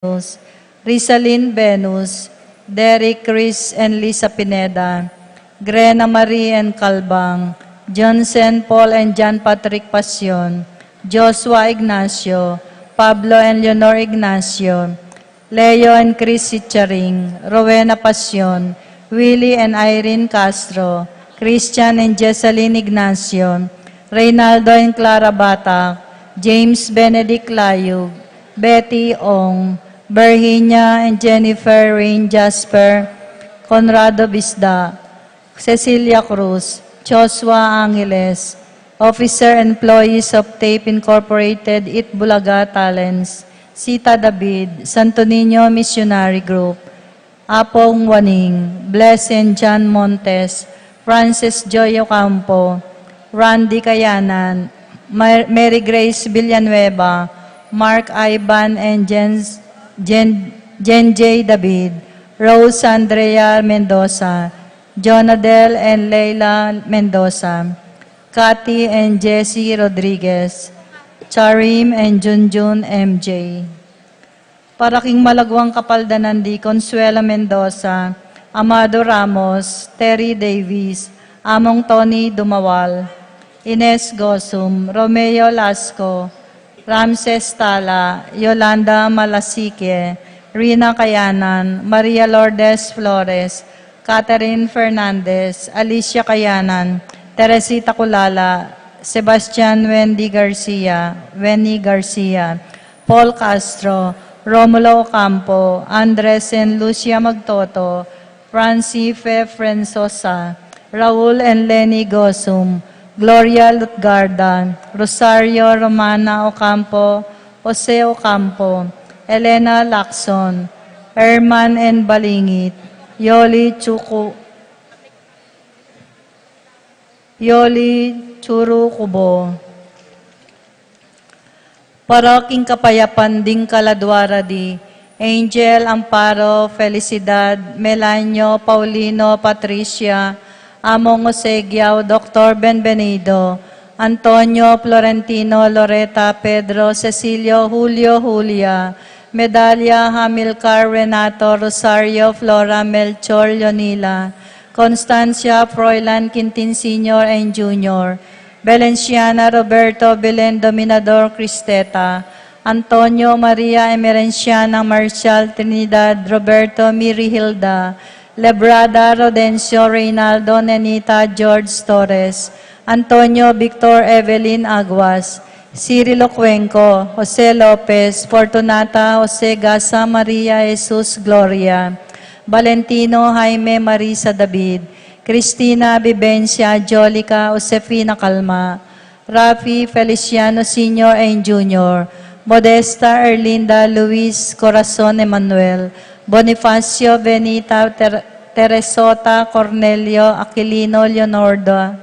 Rizalyn Venus, Derek Chris and Lisa Pineda, Grena Marie and Calbang, Johnson Paul and John Patrick Pasion, Joshua Ignacio, Pablo and Leonor Ignacio, Leo and Chris Sitcharing, Rowena Pasion, Willie and Irene Castro, Christian and Jesseline Ignacio, Reynaldo and Clara Batak, James Benedict Layug, Betty Ong, Virginia and Jennifer Rain Jasper, Conrado Bisda, Cecilia Cruz, Joshua Angeles, Officer Employees of TAPE Incorporated, Itbulaga Talents, Sita David, Santo Niño Missionary Group, Apong Waning, Blessed John Montes, Francis Joy Ocampo, Randy Kayanan, Mary Grace Villanueva, Mark Ivan and Jen J. David, Rose Andrea Mendoza, Jonadel and Leila Mendoza, Cathy and Jessie Rodriguez, Charim and Junjun MJ. Paraking Malagwang Kapaldanan di Consuelo Mendoza, Amado Ramos, Terry Davis, Among Tony Dumawal, Ines Gosum, Romeo Lasco, Ramses Tala, Yolanda Malasique, Rina Kayanan, Maria Lourdes Flores, Catherine Fernandez, Alicia Kayanan, Teresita Kulala, Sebastian Wendy Garcia, Paul Castro, Romulo Ocampo, Andres and Lucia Magtoto, Francie Fe Frenzosa, Raul and Lenny Gosum, Gloria Lutgarda, Rosario Romana Ocampo, Jose Ocampo, Elena Lacson, Herman and Balingit, Yoli Churukubo. Paraking Kapayapan ding Kaladwara di, Angel Amparo, Felicidad, Melanio, Paulino, Patricia, Among Osegiao, Dr. Benvenido, Antonio, Florentino, Loreta, Pedro, Cecilio, Julio, Julia, Medalia, Hamilcar, Renato, Rosario, Flora, Melchor, Leonila, Constancia, Froilan, Quintin Sr. and Jr., Valenciana, Roberto, Belen, Dominador, Cristeta, Antonio, Maria, Emerenciana, Marcial, Trinidad, Roberto, Miri Hilda, Lebrada, Rodencio, Reynaldo, Nenita, George Torres, Antonio, Victor, Evelyn Aguas, Cirilo Cuenco, Jose Lopez, Fortunata, Jose Gasa, Maria Jesus Gloria, Valentino, Jaime, Marisa David, Cristina Vivencia, Jolica, Josefina Calma, Rafi Feliciano Sr. and Jr., Modesta Erlinda Luis Corazon Emanuel, Bonifacio Benita Teresota Cornelio Aquilino Leonardo,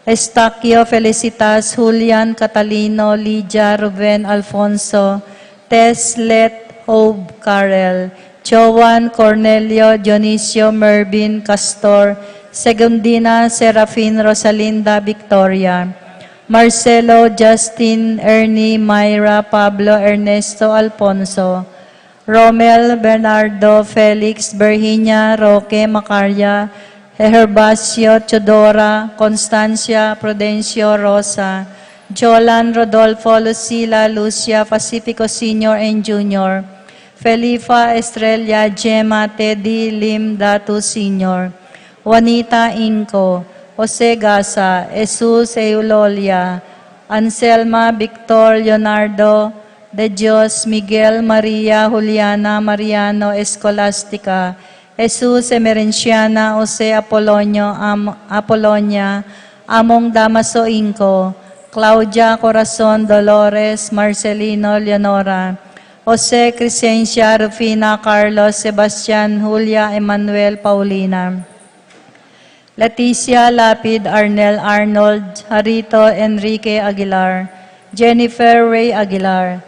Estaquio Felicitas Julian Catalino Lydia Ruben Alfonso, Tess Let Hope Carel, Joan Cornelio Dionisio Mervin Castor, Segundina Serafin Rosalinda Victoria, Marcelo Justin Ernie Myra Pablo Ernesto Alfonso, Romel Bernardo Felix Virginia Roque Macaria, Herbacio Chodora, Constancia Prudencio Rosa, Jolan Rodolfo Lucila Lucia Pacifico Sr. and Jr., Felipa Estrella Gemma Teddy Lim Datu Sr., Juanita Inco, Jose Gasa, Jesus Eulolia, Anselma Victor Leonardo de Dios, Miguel Maria Juliana Mariano Escolastica, Jesus Emerenciana, Jose Apolonia, Among Damaso Inco, Claudia Corazon Dolores, Marcelino Leonora, Jose Crescencia Rufina Carlos Sebastian Julia Emmanuel Paulina, Leticia Lapid Arnel Arnold Harito Enrique Aguilar, Jennifer Ray Aguilar,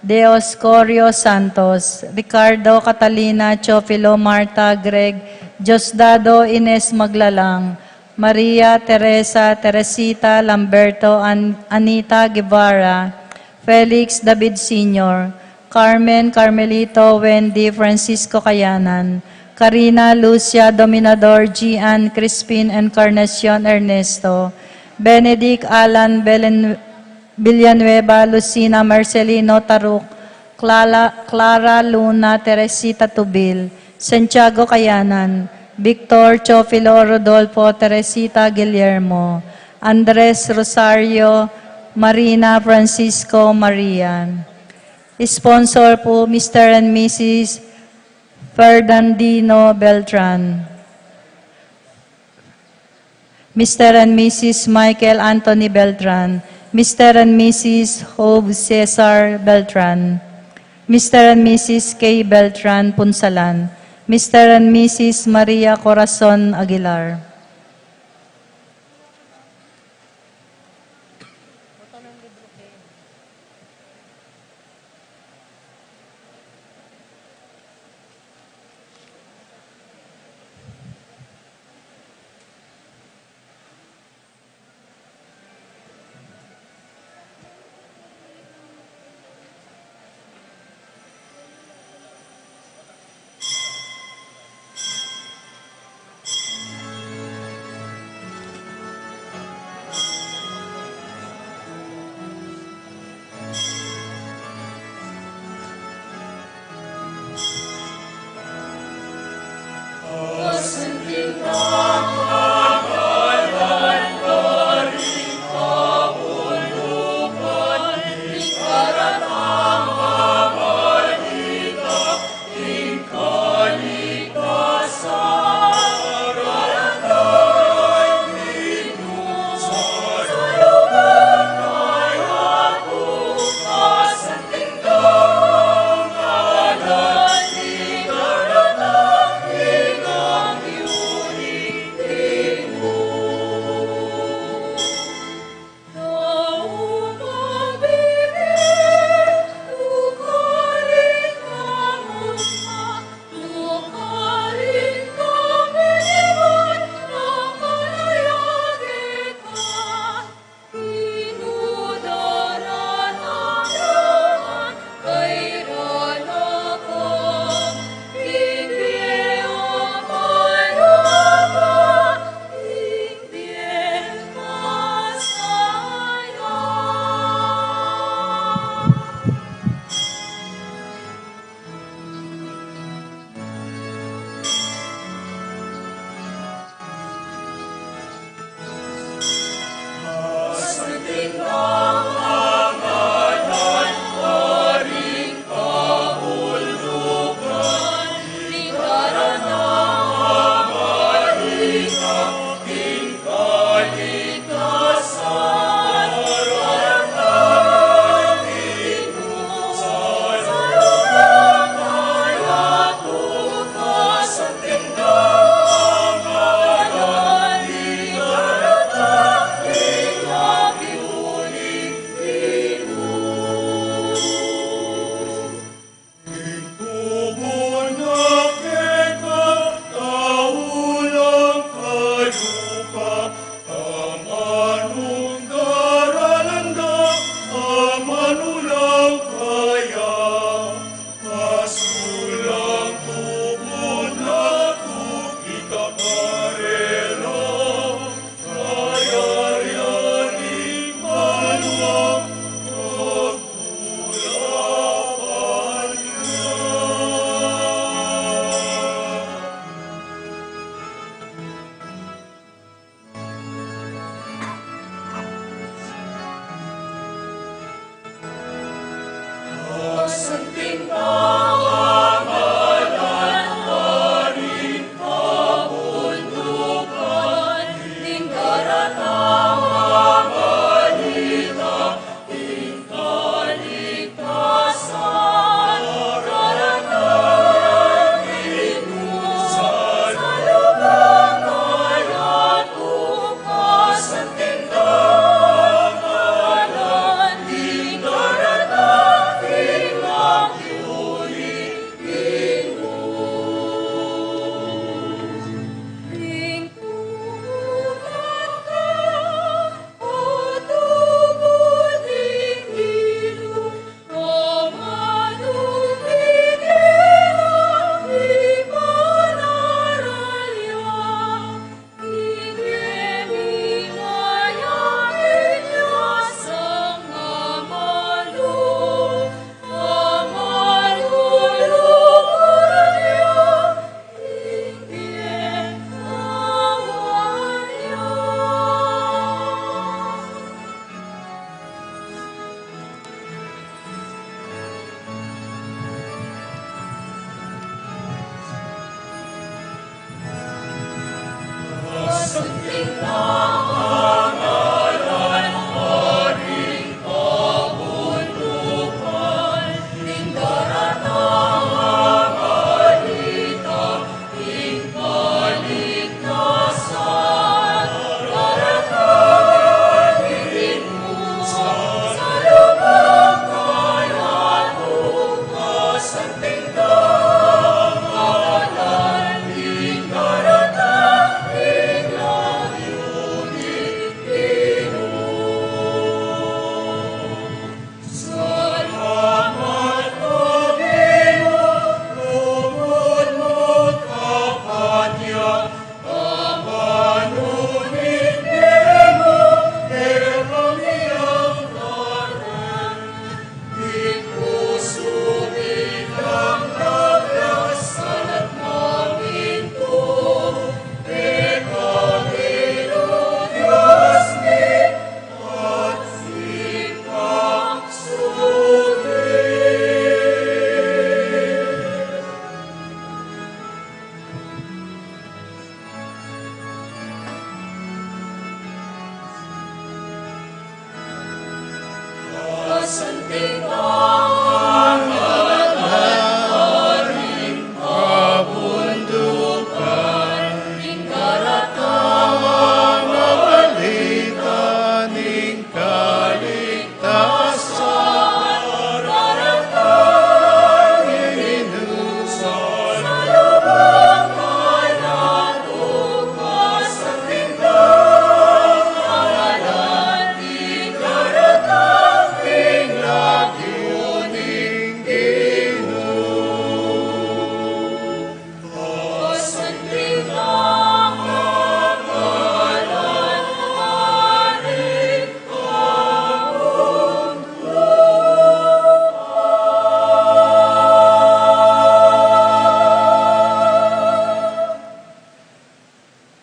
Deoscorio Santos, Ricardo Catalina Chofilo Marta Greg, Diosdado Ines Maglalang, Maria Teresa Teresita Lamberto Anita Guevara, Felix David Sr., Carmen Carmelito Wendy Francisco Cayanan, Karina Lucia Dominador, Gian Crispin Encarnacion Ernesto, Benedict Alan Villanueva, Lucina Marcelino Taruk, Clara Luna Teresita Tubil, Santiago Cayanan, Victor Chofilo Rodolfo Teresita Guillermo, Andres Rosario Marina Francisco Maria. Sponsor po Mr. and Mrs. Ferdandino Beltran. Mr. and Mrs. Michael Anthony Beltran. Mr. and Mrs. Hope Cesar Beltran. Mr. and Mrs. K. Beltran Punsalan. Mr. and Mrs. Maria Corazon Aguilar.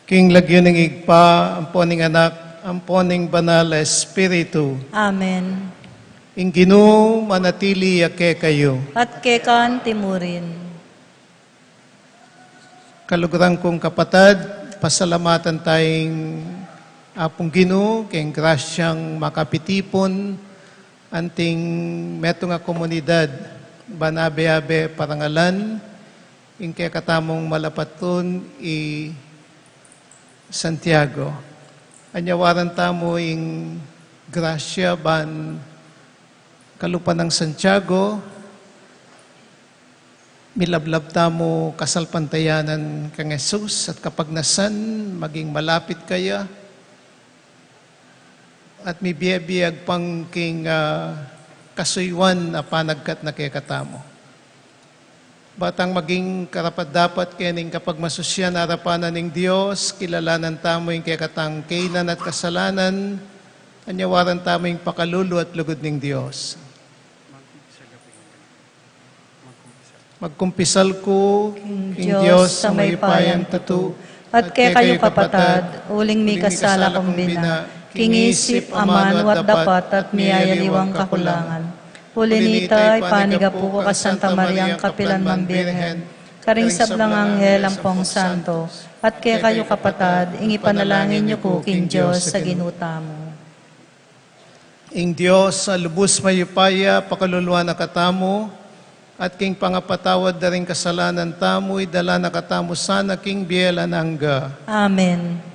King lagyo ng igpa, ang poning anak, ang poning banal na espiritu. Amen. Ing Ginoo manatili ake kayo. At kekan timurin. Kaluguran kong kapatad, pasalamatan tayong apong Ginoo, keng grasyang makapitipon, anting meto nga komunidad, banabe-abe parangalan, ing kaya katamong malapaton Santiago. Anyawaran tamo ing grasya ban kalupan ng Santiago, milablab tamo kasalpantayanan kang Jesus at kapag nasan, maging malapit kaya at may biyabiyag pang king kasuywan na panagkat na kaya katamo. Batang maging karapat-dapat kening kapag masusyan harapanan ng Diyos, kilalanan tamo yung kaya katang kainan at kasalanan, anyawaran tamo yung pakalulu at lugod ng Diyos. Magkumpisal ko, King Diyos, sa may payang tatu, At kaya kayo kapatad, uling mi kasala kong bina, kingisip aman wat dapat at miyayaliwang kakulangan. Pulinitay, panigapu ko ka Santa Mariang Kapilan ng Birhen, karing sablang anghel ang pong santo, at kaya kayo kapatad, ingi panalangin niyo ko, King Diyos, sa ginuta mo. Ing Diyos, sa lubos mayupaya, pakaluluwa na katamo, at king pangapatawad na rin kasalanan tamo, idala na katamo sana, king biela nangga. Amen.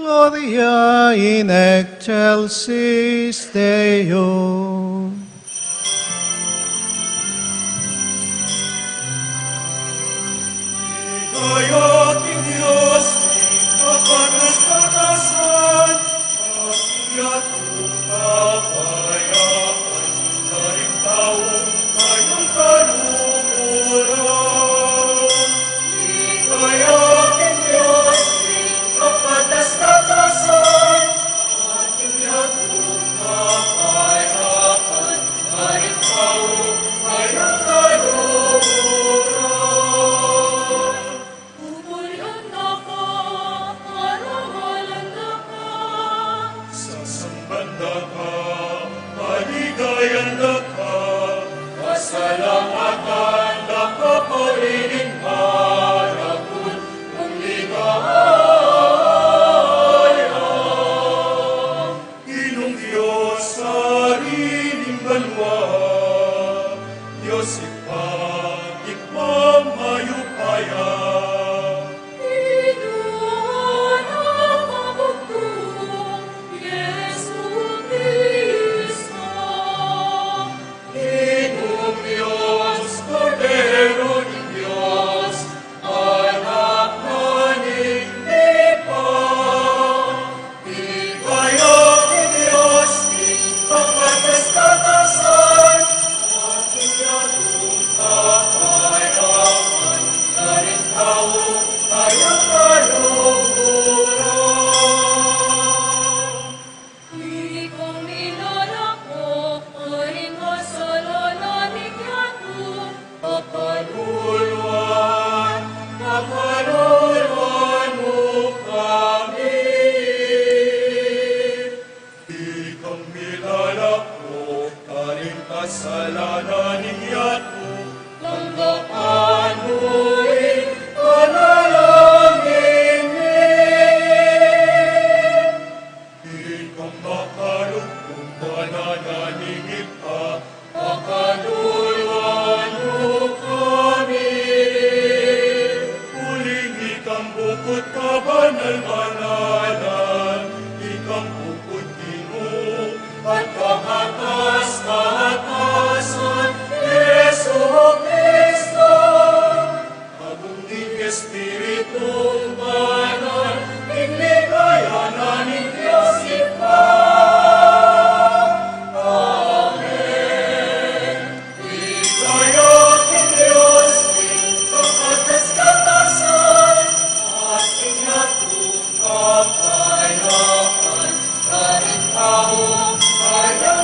Gloria in excelsis Deo. Kaya't Diyos, kapag nagkatasan, Diyos ipag-ikmang mayupaya. Kasalanan ninyato, tanggapan mo'y panalangin ni. Ikang makalugtong panananingit ka, pakaluluan mo kami. Huling ikang bukod ka banal-banalan, ikang bukod Ginoo, at kataas-katasan, Yesu Kristo. Agunging Espiritong Banal, inligaya na ni Diyos Ipa. Amen. Ligaya ni Diyos, kataas-katasan, at inyatong kakayaan, karin tao, kayang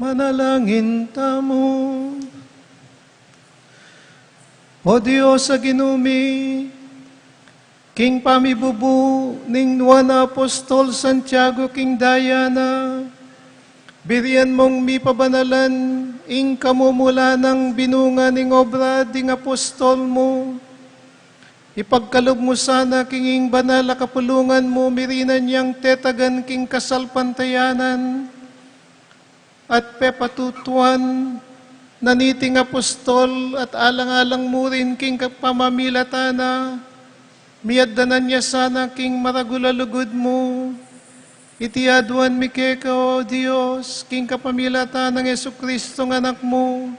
Manalangin tamo. O Diyos sa ginumi, king pamibubu ning Juan Apostol Santiago king Diana, biriyan mong mi pabanalan ing kamumula ng binunga ning obra ding apostol mo. Ipagkalob mo sana king banal na kapulungan mo, mirinan niyang tetagan king kasalpantayanan, at pepatutuan naniting apostol at alang-alang mo rin king pamamilatana, miyaddanan niya sana king maragulalugod mo. Itiaduan mi keka, O Diyos, king kapamilatan ng Jesucristo ng anak mo,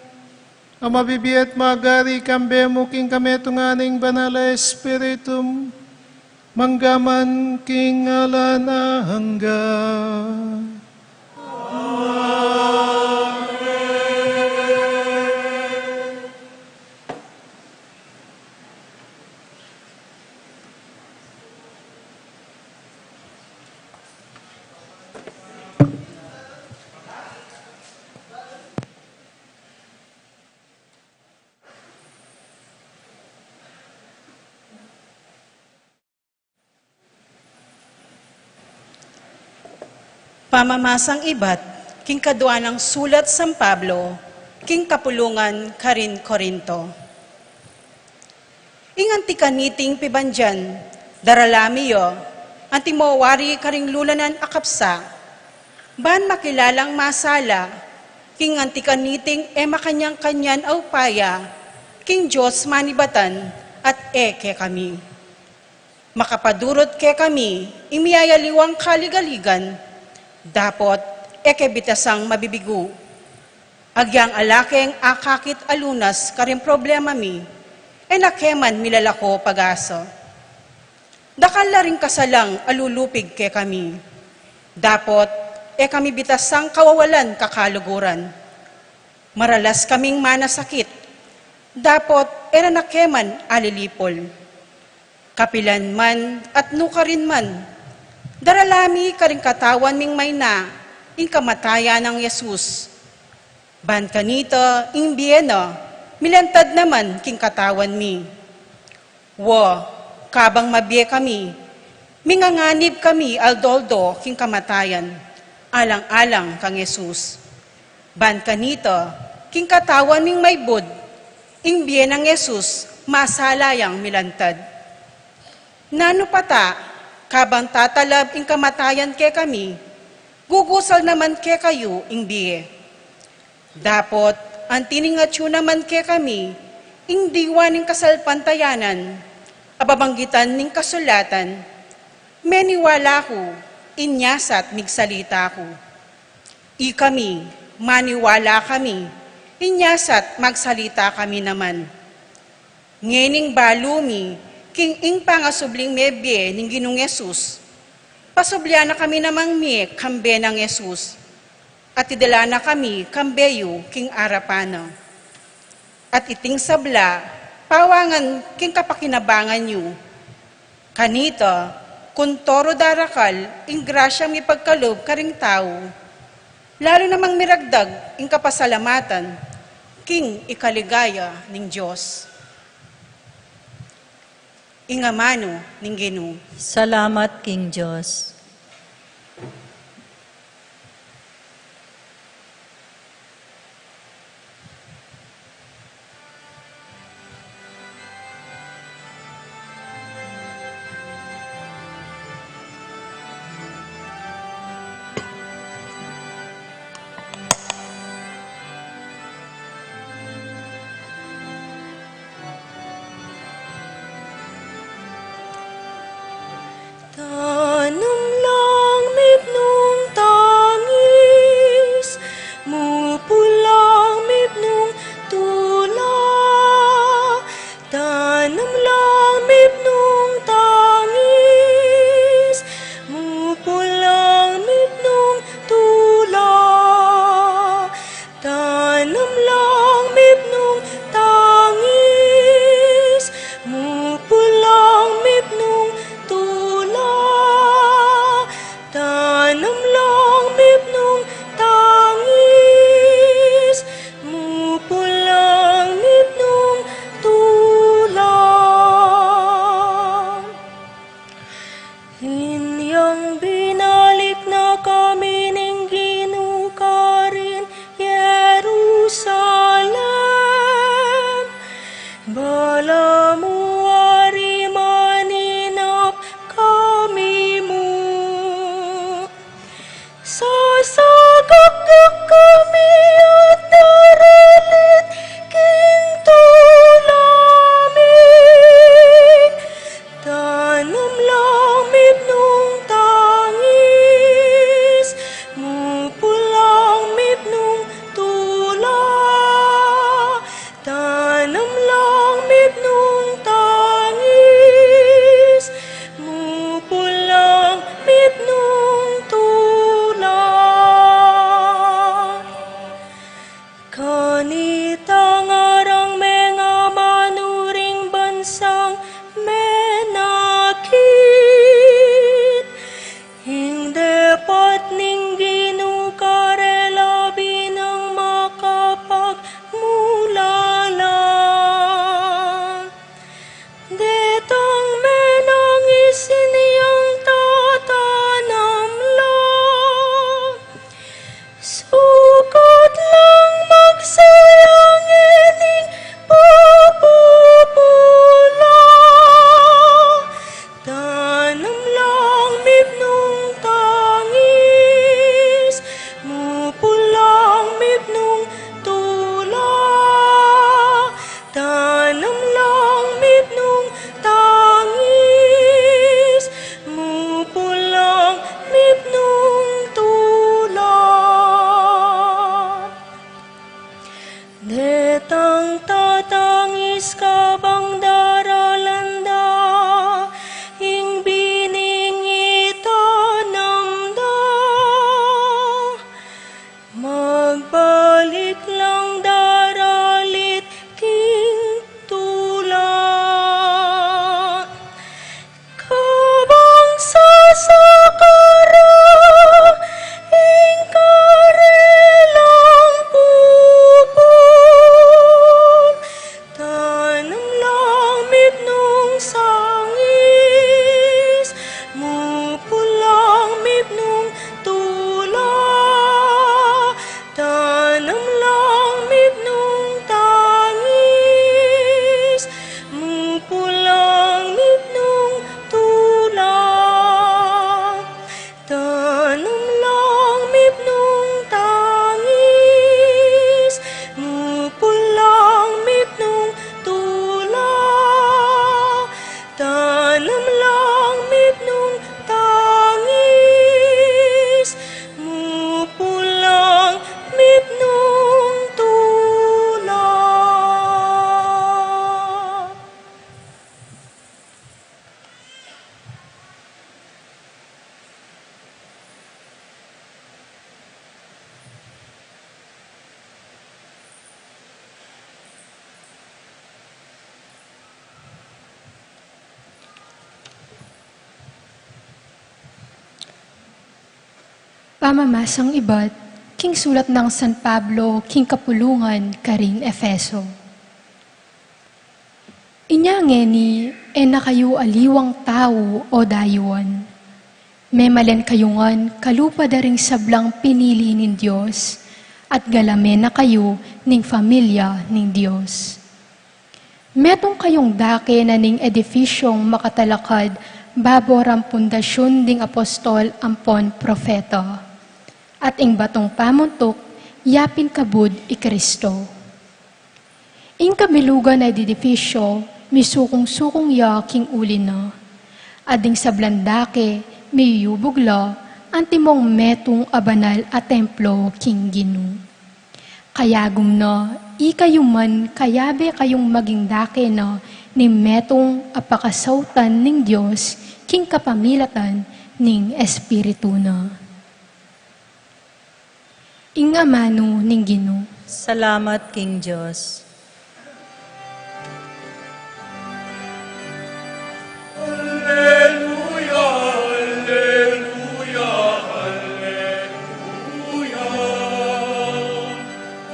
ang mabibiat magari kambe mo king kametunganing banala espiritum, manggaman king alana hanggang. Pamamasang ibat, king kadwa ng sulat San Pablo, king kapulungan Karin Corinto. Inganti kaniting pibandyan, daralamiyo, anti mawari karing lulanan akapsa, ban makilalang masala, king anti kaniting makanyang-kanyan aupaya, king Diyos manibatan at ke kami. Makapadurot ke kami, imiyayaliwang kaligaligan, dapot ekebitasang mabibigo. Agyang alakeng akakit alunas karing problema mi, enakeman milalako pag-aso. Dakal la rin kasalang alulupig ke kami. Dapot kami bitasang kawawalan kakaluguran. Maralas kaming manasakit. Dapot nakeman alilipol. Kapilan man at nukarin man, daralami karing katawan ming may na, ing kamatayan ng Yesus. Ban kanita, ing biyena, milantad naman king katawan mi. Wo, kabang mabiye kami, minganganib kami aldoldo king kamatayan, alang-alang kang Yesus. Ban kanita, king katawan ming may bud, ing biyenang Yesus, masalayang milantad. Nano pata, kabang tatalab ing kamatayan ke kami, gugusal naman ke kayo ing biye. Dapot, ang tiningatyo naman ke kami, ing diwa ning kasalpantayanan, ababanggitan ning kasulatan, meniwala ko, inyasat migsalita ko. I kami, maniwala kami, inyasat magsalita kami naman. Ngening balumi, king ing pangasubling mebye ning Ginong Yesus. Pasublia na kami namang kambe ng Yesus. At idala na kami kambeyo king arapana. At iting sabla, pawangan king kapakinabangan yu. Kanita, kuntoro darakal, ing grasyang ipagkalob karing tao. Lalo namang miragdag ing kapasalamatan, king ikaligaya ning Diyos. Ingamano ning Ginoo. Salamat, King Diyos. Tanam Pamamasang iba't, king sulat ng San Pablo, king kapulungan, karing Efeso. Inyangeni, na kayo aliwang tao o dayuan. Memalen kayungan, kalupa daring sablang pinili nin Diyos, at galamen na kayo ning familia ning Diyos. Metong kayong dake na ning edifisyong makatalakad, babor ang pundasyon ding apostol ampon profeta. At ing batong pamuntok, yapin kabud i Kristo. Ing kabilugan na edifisyo, misukong-sukong yaking uli na. Ading sa blandake, miyubugla, antimong metong abanal at templo king Ginu. Kayagum na, ikayuman kayabe kayong maging dake na, ni metong apakasautan ning Diyos, king kapamilatan ning Espiritu na. Ing amano ning Ginu. Salamat, King Diyos. Alleluia, alleluia, alleluia.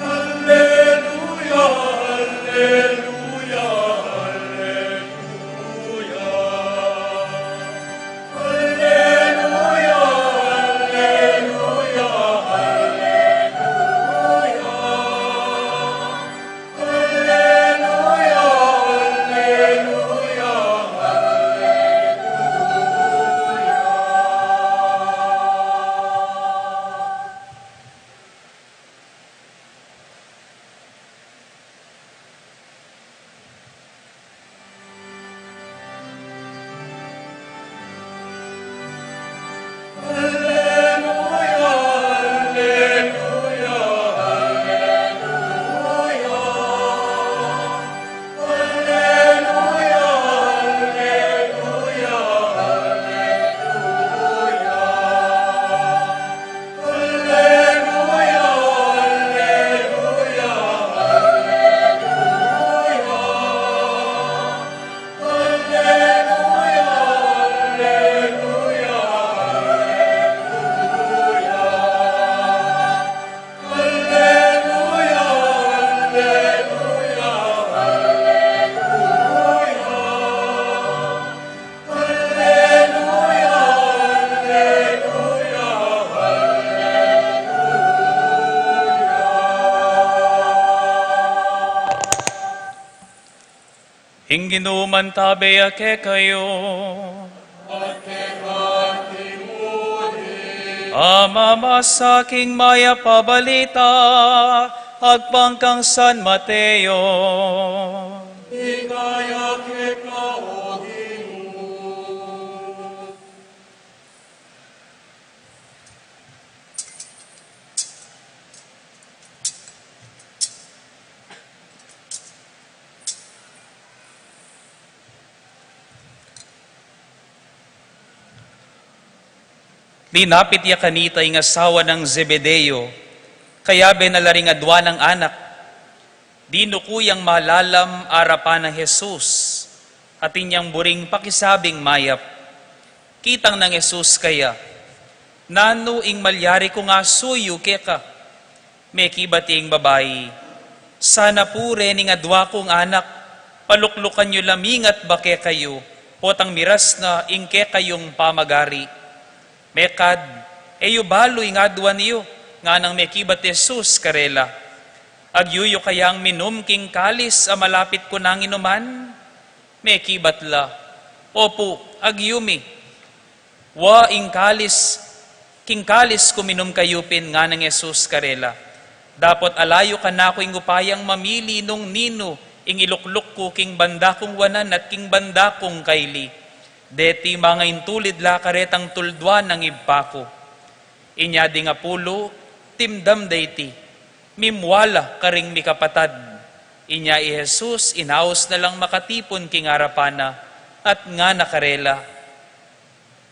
Alleluia, alleluia, alleluia. Alleluia, alleluia, Hinginuman tabeya ke kayo. Ama sa aking maya pabalita, agpangkang San Mateo. Ikaya ke kaogi. Linapit ya kanita ing asawa ng Zebedeo, kaya benalaring adwa ng anak. Dinukuyang malalam arapan ng Jesus, at inyang buring pakisabing mayap. Kitang ng Jesus kaya, nano ing malyari ko nga suyo keka, may kibating babayi. Sana pure ning adwa kong anak, paluklukan nyo lamingat ba ke kayo, potang miras na ingke kayong pamagari. Mekad, eyo baloy nga adwa niyo, nga nang mekibat Jesus karela. Agyuyo kayang minum king kalis a malapit ko nang inuman? Mekibat la. Opo, agyumi. Wa ing kalis, king kalis kuminom kayupin nga ng Jesus karela. Dapot alayo ka na ko ing upayang mamili nung nino, ing ilukluk ko king banda kong wanan at king banda kong kaili. Deti mga intulid la karetang tuldwa ng ibpako. Inya di nga pulo, timdam dayti, mimwala karing mikapatad. Inya i Jesus, inaos na lang makatipon king arapana, at nga nakarela.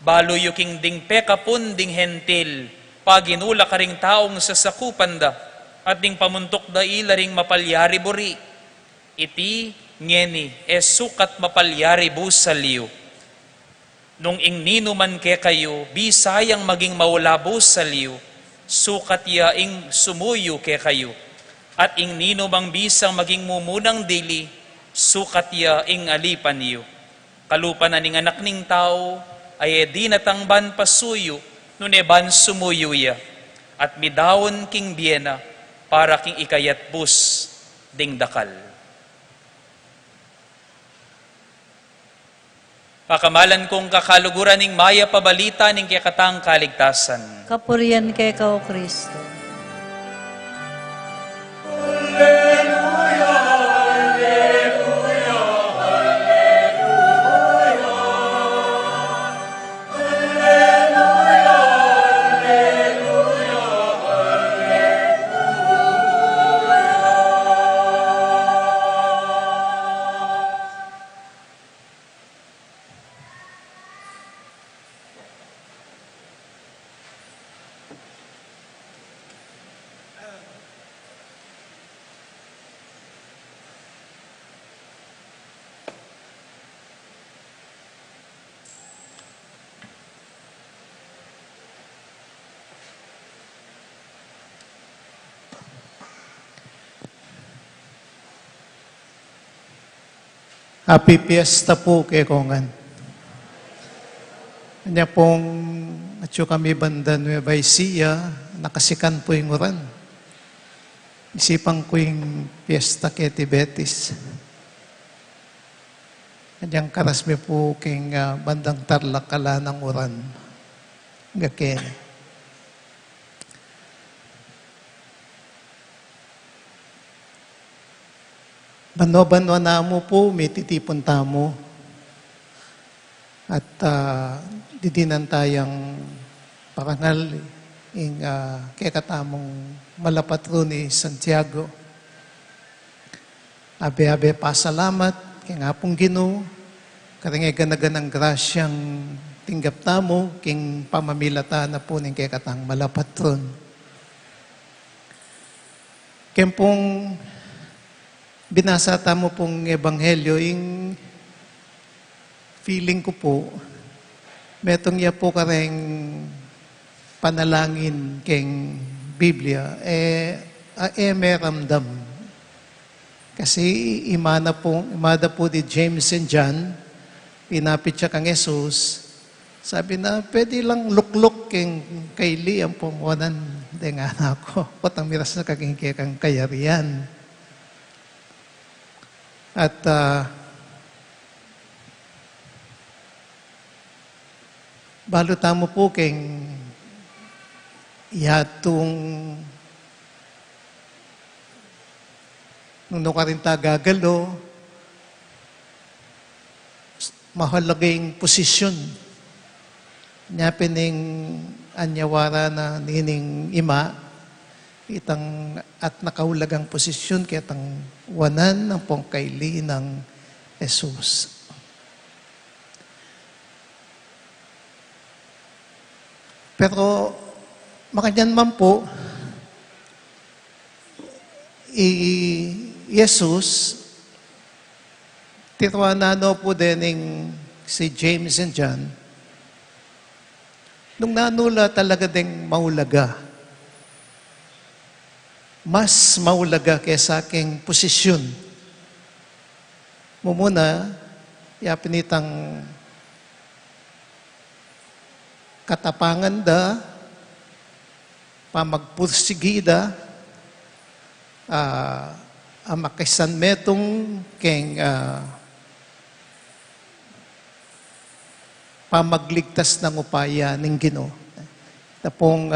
Baloyo king ding pekapon ding hentil, paginula karing taong sasakupan da, at ding pamuntok da ilaring mapalyari buri. Iti, ngeni, sukat mapalyari busaliyo. Nung ingnino man ke kayo, bisayang maging maulabo sa liyo, sukat ya ing sumuyo ke kayo, at ing nino bang bisang maging mumunang dili, sukat ya ing alipan yu. Kalupan na ning anak ning tao, ay di natangban pasuyo, nuneban sumuyo ya, at midawon king biena, para king ikayat bus ding dakal. Pakamalan kong kakaluguran ning maya pabalita ning kikatang kaligtasan. Kapurian kay Kao Kristo. Happy Fiesta po kay Kongan. Kanya pong atyo kami banda Nueva Ecija, nakasikan po yung oran. Isipang ko yung Fiesta kay Tibetis. Kanyang karasmi po king bandang Tarlac kala ng oran. Gaken. Bano-bano na mo po, may titipon tamo. At didinan tayang parangal ing kekatamong malapatro ni Santiago. Abe-abe pasalamat, kaya nga pong Ginoo, karingagan ng grasyang tinggap tamo, king pamamilata na po ning kekatang malapatron. Kaya pong binasa tamo pong ebanghelyo, yung feeling ko po, metong ya po kareng panalangin keng Biblia, may ramdam. Kasi imada po di James and John, pinapit siya kang Jesus, sabi na, pwede lang lukluk keng kaili ang pumunan, di nga na ako, patang miras na kaging kang kayarian. At balota mo po keng yatong nung ka rin tagagalo, mahalaging posisyon. Niya pining anyawara na nining ima, itang at nakahulagang posisyon kaya tang wanan ng pongkaili ng Jesus. Pero makanyan man po, Jesus, titwanano po din si James and John, nung nanula talaga ding maulaga. Mas maulaga kaysa aking posisyon. Mumuna, yapinitang katapangan da, pamagpursigida, amakisan metong keng pamagligtas ng upaya ng Ginoo. Ito pong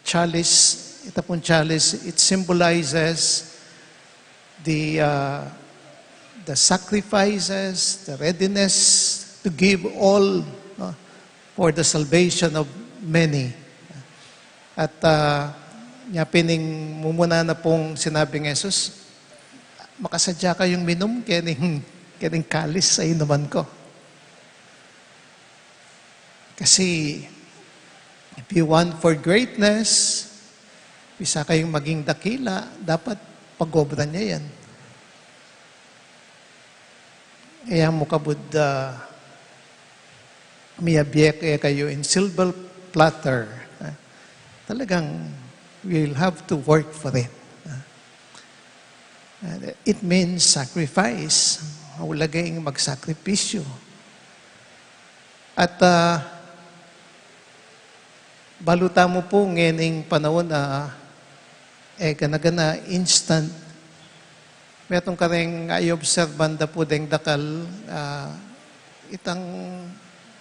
chalice, it symbolizes the sacrifices, the readiness to give all for the salvation of many. At pining mumuna na pong sinabi ng Jesus, makasadya kayong minom, kining kalis sa inuman ko. Kasi if you want for greatness, isa kayong maging dakila, dapat pag-obra niya yan. Kaya mo kabud miyabye kayo in silver platter. talagang we'll have to work for it. And it means sacrifice. Mahulagay magsakripisyo. At baluta mo po ngayon panahon na ganagana instant. Metong ka rin i-observe banda po deng dakal itang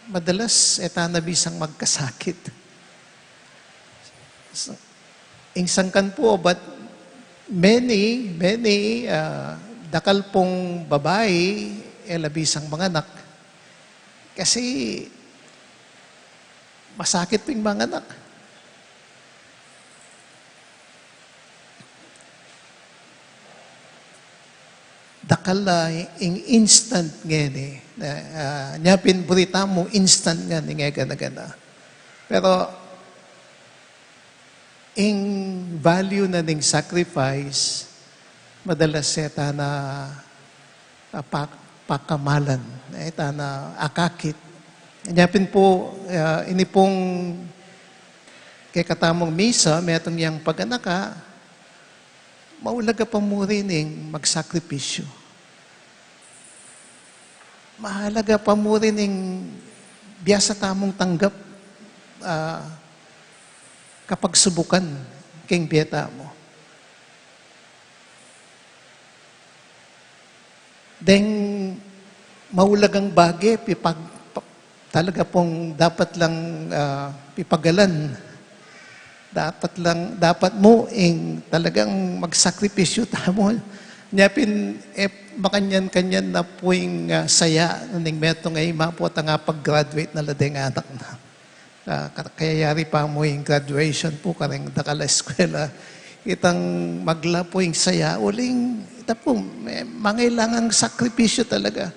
madalas nabisang magkasakit. Insangkan po, but many dakal pong babae labisang mga anak. Kasi masakit ping mga anak. Dakal ing instant ngayon nyapin burita mo instant nga nga gana. Pero ing value na ning sacrifice madalas seta na pakamalan ita na akakit. Nyapin po ini pong kay katamong misa metong yang paganaka maulaga pa mo rin magsakripisyo. Mahalaga pa mo rin biyasa tamong tanggap kapag subukan king biyata mo. Deng maulagang bagay, talaga pong dapat lang pipagalan. Dapat mo talagang magsakripisyo tamo. Nyapin, makanyan-kanyan na po saya ning metong mapo nga pag-graduate na ladeng anak na. Kaya yari pa mo graduation po kareng dakala eskwela. Itang magla po saya. Uling, ita po, mangailangang sakripisyo talaga.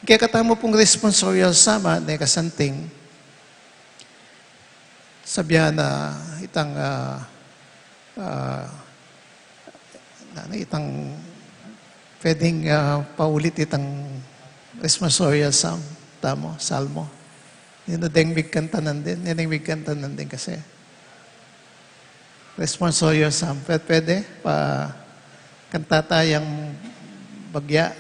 Kaya katamo pong responsorial sama, kasanting, sabihan na itang pwedeng paulit itang responsorial psalm, salmo. Yun na deng bigkantanan din. Yan ang bigkantanan din kasi. Responsorial psalm. Pwede pa kantata yung bagya.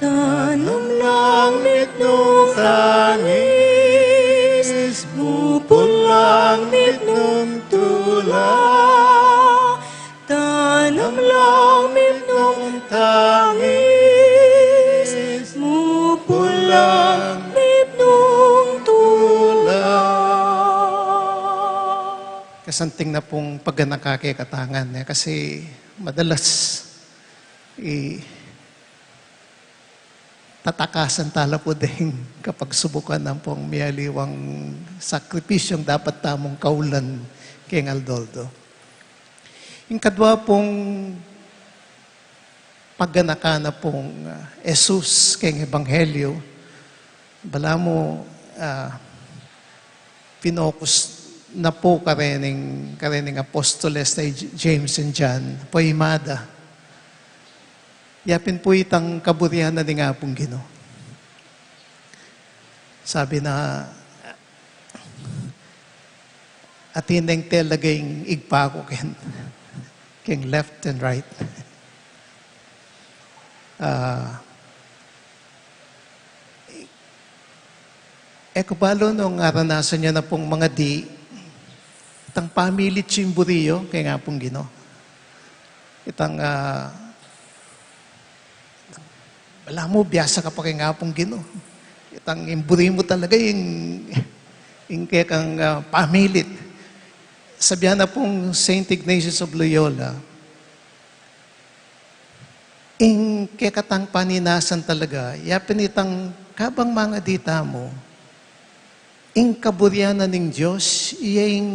Tanong langit nung tangis, bupon langit nung tula. Tanong langit nung tangis, bupon langit nung tula. Kasanting na pong pagganakake katangan. Kasi madalas tatakasan tala po din kapag subukan ng pong miyaliwang sakripisyong dapat tamong kaulan kay Aldoldo. Yung kadwa pong pagganaka na pong Jesus kay Ebanghelyo, bala mo pinokus na po karening apostoles na James and John, po imada. Yapin po itang kaburihan na nga pong Ginoo. Sabi na, atineng telagay igpa ko king left and right. Ekabalo nung aranasan niya na pong mga itang pamilit simburiyo kay nga pong Ginoo. Itang wala mo, biyasa ka pa kay nga pong Ginoo. Itang imburi mo talaga yung kaya kang pamilit. Sabihan na pong St. Ignatius of Loyola, yung kaya katang paninasan talaga, yapin itang kabang mga dita mo, yung kaburyanan ng Diyos, iyang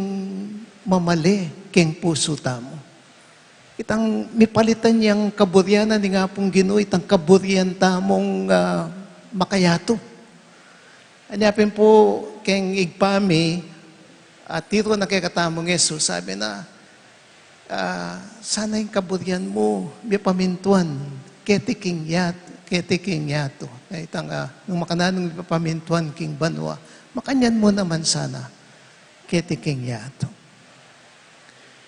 mamali king puso tamo. Itang mipalitan niyang kaburyanan ni nga pong Ginoo, itang kaburyan tamong makayato. Anyapin po keng igpami, tiro na kay katamong Yesus, sabi na, sana yung kaburian mo, may pamintuan, ketiking yato. Itang, nung makananong may pamintuan, king banwa, makanyan mo naman sana, ketiking yato.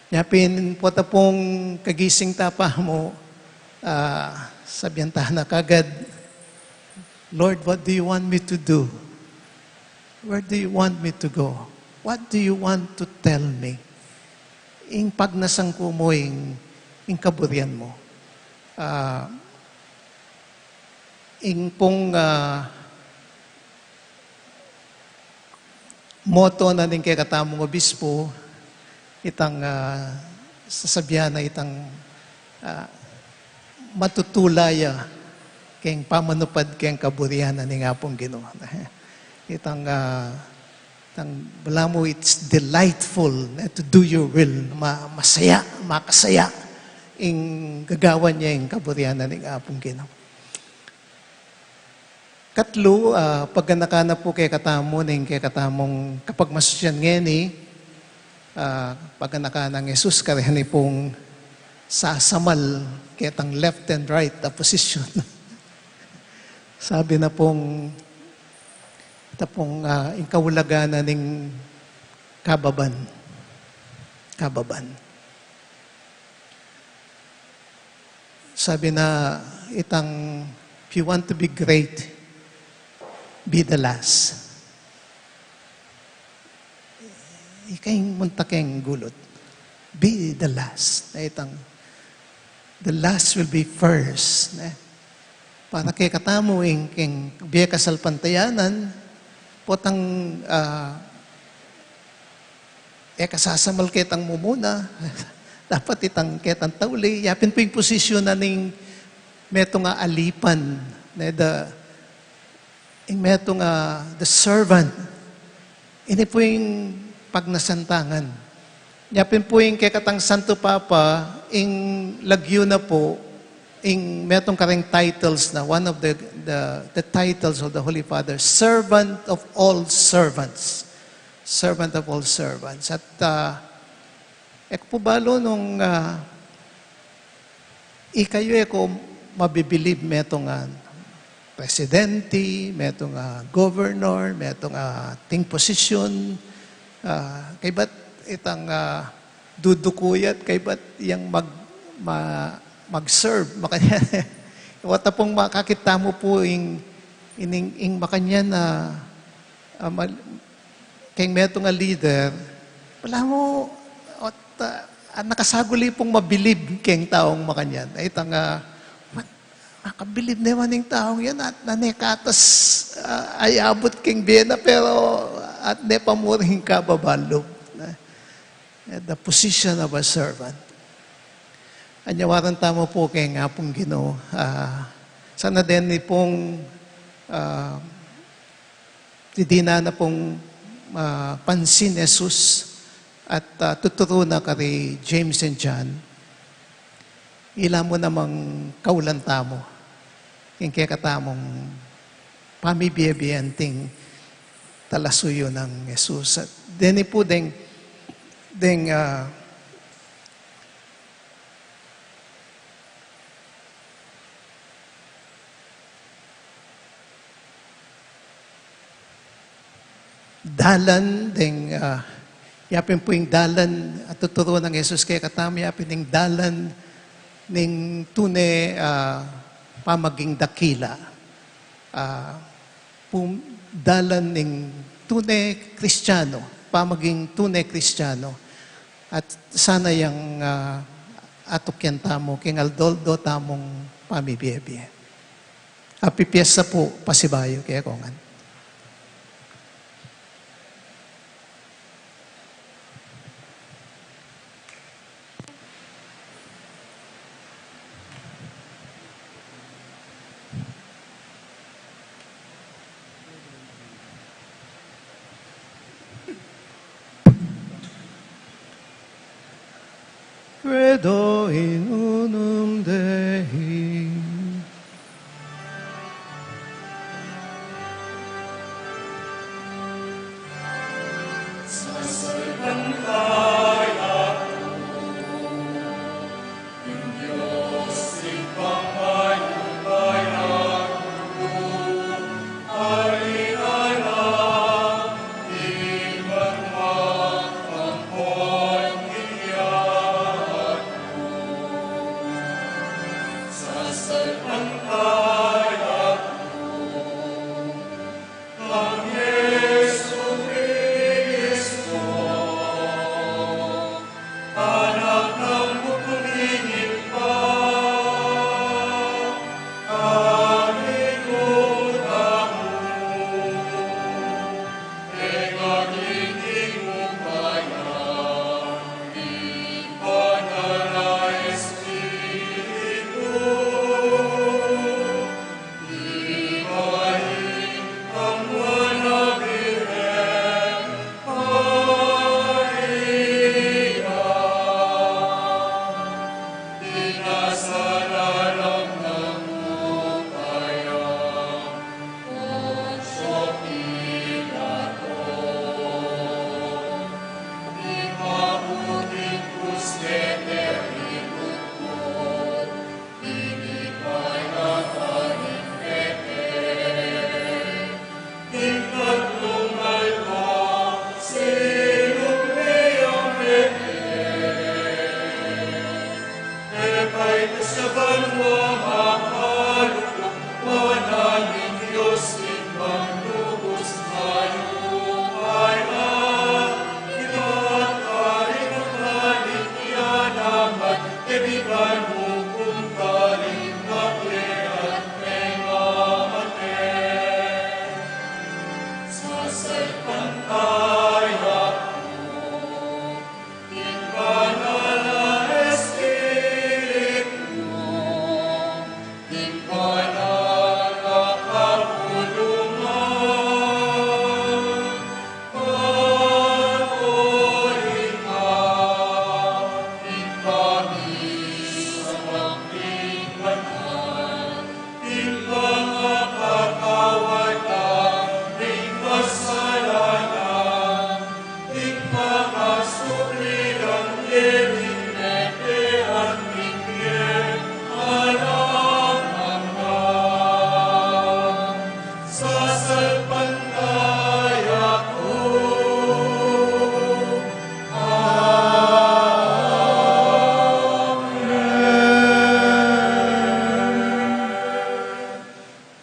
Yapin po pong kagising tapa mo, sabihan na kagad, Lord, what do you want me to do? Where do you want me to go? What do you want to tell me? Ing pagnasang ko mo, ing kaburian mo. Ing pong moto na ning kay katamong obispo, itang sasabihan na itang matutulaya keng pamanupad keng kaburihan na ning apong Ginoo. Itang wala mo, it's delightful to do your will. Masaya, makasaya ing gagawan niya ing kaburihan na ning apong Ginoo. Katlo, pag nakana po kay katamo ning kay katamong kapag masusyan ngeni, pag nakana ng Jesus karehani pong sasamal ketang left and right na position. Sabi na pong inkawulaganan ng kababan. Sabi na itang, if you want to be great, be the last. Ikayong muntakeng gulot. Be the last. Itang, the last will be first. Para kay katamo king biya kasal pantayanan, potang kasasamal ketang mumuna, dapat itang ketang tauli, yapin po yung posisyon na ning meto nga alipan, meto nga the servant, ini po yung pagnasantangan. Yapin po yung kay katang Santo Papa, ing lagyo na po, ing metong kareng titles na one of the titles of the Holy Father, servant of all servants. Servant of all servants. At po balo nung ikayo ko mabibilib metong presidente, metong governor, metong ting posisyon, kay ba't itang dudukuyat, kay ba't yung mag-serve, makanya, wata pong makakita mo po ing makanya na kay meto nga leader, wala mo, nakasaguli pong mabilib keng taong makanyan. Ay itang, makabilib naman yung taong yan at nanekatas ay abot keng biyena pero at nepamuring kababalo. The position of a servant. Anyawaran tamo po kay nga pong Ginoo. Sana din ni pong didina na pong pansin Jesus at tuturo na kay James and John. Ila mo namang kaulan tamo. Yung kaya katamong pamibiyabiyanting talasuyo ng Jesus. At dini po ding dalan ding yapin po yung dalan at tuturo ng Jesus kay katami yapin yung dalan ning tune pamaging dakila dalan ning tune Kristiyano pamaging tune Kristiyano at sana yung atok yan tamo king aldoldo tamong pamibiyabiya. Happy Fiesta po pasibayo kaya kongan. Credo in unum Dei. Sa salbang kaya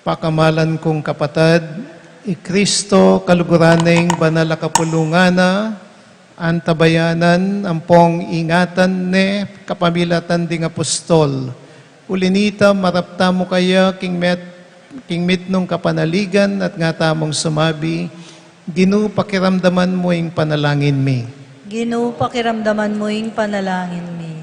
Pakamalan kong kapatad, Kristo kaluguraning banal a kapulungana, antabayanan, ampong ingatan ne, kapamilatan ding apostol. Ulinita, marapta mo kaya king mit nung kapanaligan at nga tamong sumabi, Ginu pakiramdaman mo ing panalangin mi. Ginoo, pakiramdaman mo ing panalangin mi.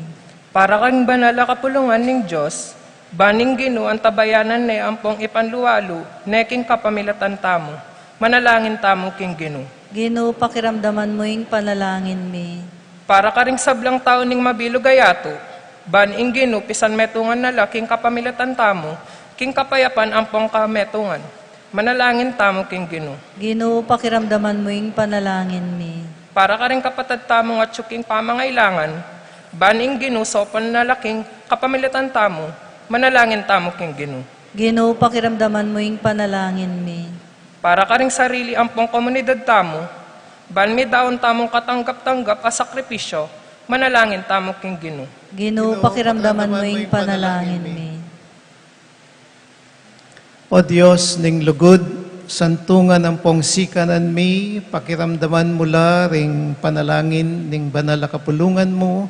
Para kang banal a kapulungan ning Diyos, baning Ginoo ang tabayanan ne ampong ipanluwalo, neking kapamilatan tamo, manalangin tamo king Ginoo. Ginoo, pakiramdaman mo ing panalangin mi. Para ka ring sablang tao ning mabilog ayato, baning Ginoo pisan metungan na laking kapamilatan tamo, king kapayapan ampong kametungan, manalangin tamo king Ginoo. Ginoo, pakiramdaman mo ing panalangin mi. Para ka ring kapatad tamong at syuking pamangailangan, baning Ginoo sa panalaking kapamilatan tamo, manalangin tamo king Ginoo. Ginoo, pakiramdaman mo ing panalangin mi. Para ka ring sarili ampong komunidad tamo, ban mi daon tamong katanggap-tanggap a sakripisyo, manalangin tamo king Ginoo. Ginoo, pakiramdaman mo ing panalangin mi. O Diyos ning lugod, santungan ang pong sikanan mi, pakiramdaman mula ring panalangin ning banal a kapulungan mo,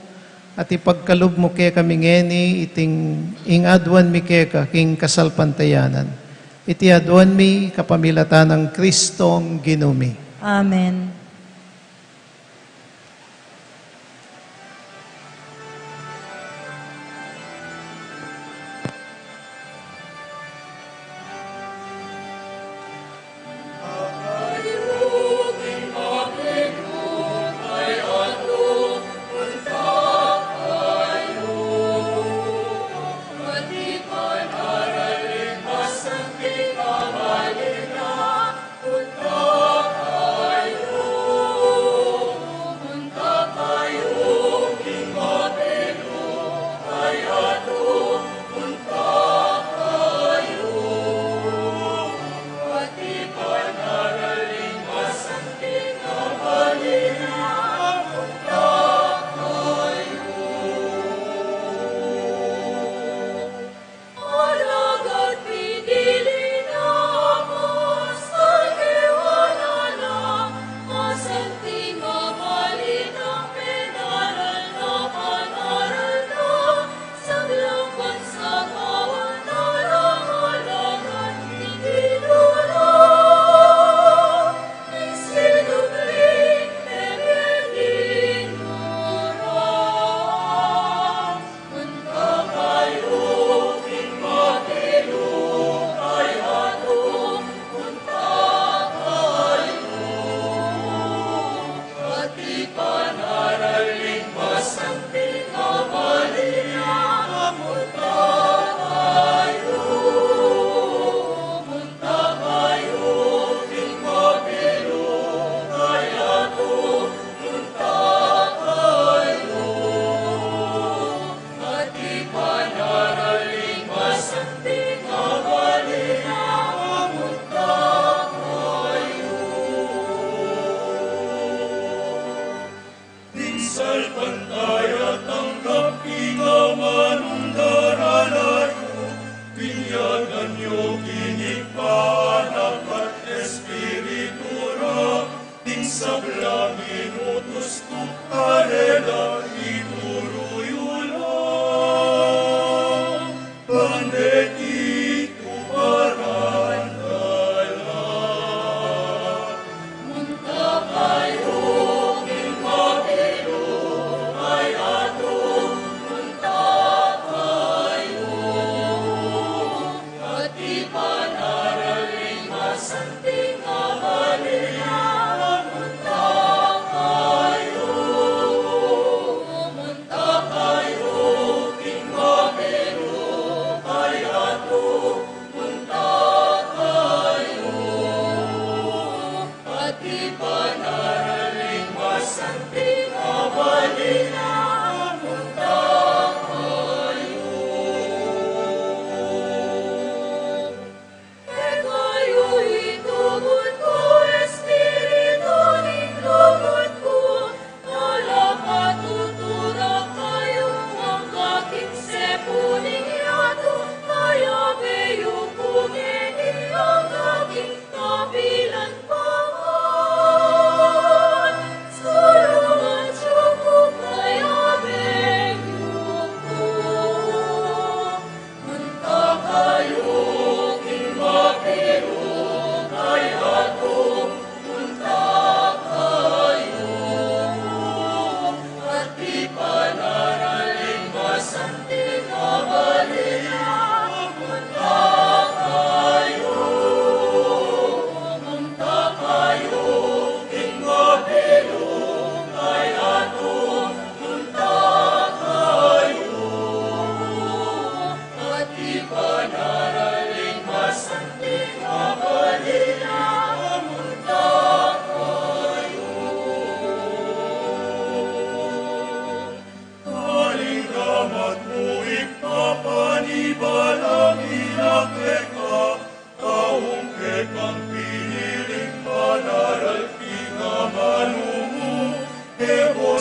at ipagkalob mo kaya kami ngeni, iting ingadwan mi kaya king kasalpantayanan. Iti adwan mi kapamilatan ng Kristong Ginumi. Amen.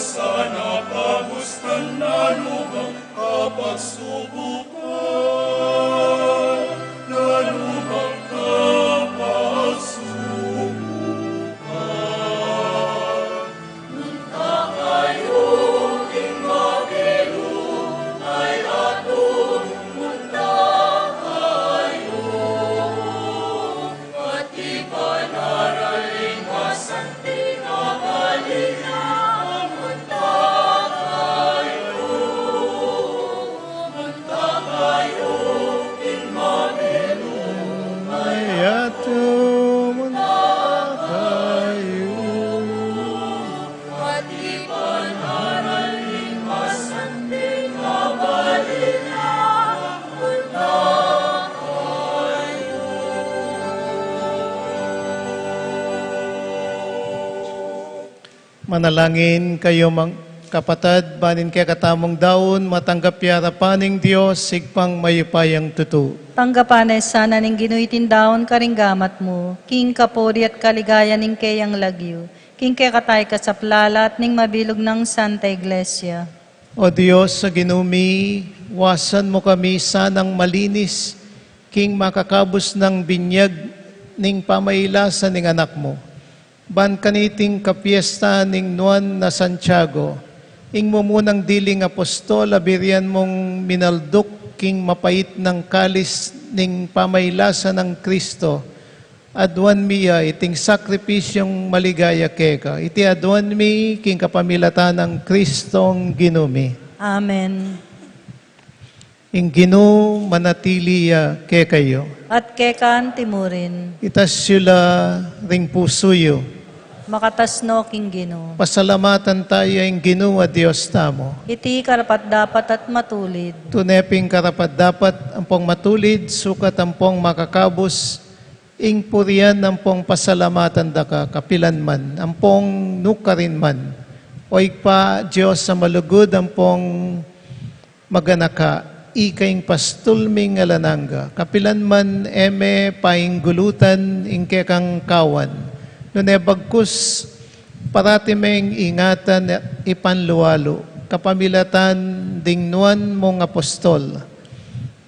Sana pagustan na lubang kapagsubukan, na lubang kapagsubukan. Munta kayo, ing mabilog, ay aton munta kayo, at ipanaraling masanting abalina. Manalangin kayo kapatad, banin kaya katamong daon, matanggap yara paning Diyos, sigpang mayupayang tutu. Tanggapan ay sana ning ginuitin daon karinggamat mo, king kapuri at kaligaya ning kayang lagyo, king kaya katay kasaplalat ning mabilog ng Santa Iglesia. O Diyos, sa ginumi, wasan mo kami sanang malinis, king makakabos ng binyag ning pamaylasan ning anak mo. Ban kaniting kapiesta ning Nuan na Santiago, ing mumunang diling apostol, abirian mong minalduk, king mapait ng kalis ning pamaylasan ng Kristo, adwan miya iting sakripisyong maligaya keka. Iti adwan mi, king kapamilatan ng Kristong ginumi. Amen. Ing ginu manatiliya kekayo. At kekan timurin, Itas sila ring pusuyo. makatasno king Ginoo. Pasalamatan tayo ing ginu a Diyos tamo. Iti karapat dapat at matulid. Tuneping karapat dapat ampong matulid, sukat ampong makakabos, ing purian ampong pasalamatan da ka, kapilan man, ampong nukarin man. Oig pa, Diyos sa malugod, ampong maganaka, ikaing pastulming alananga, kapilan man eme paing gulutan, ing kekang kawan. Nune bagkus, paratimeng ingatan ipanluwalo, kapamilatan dingnuan mong apostol.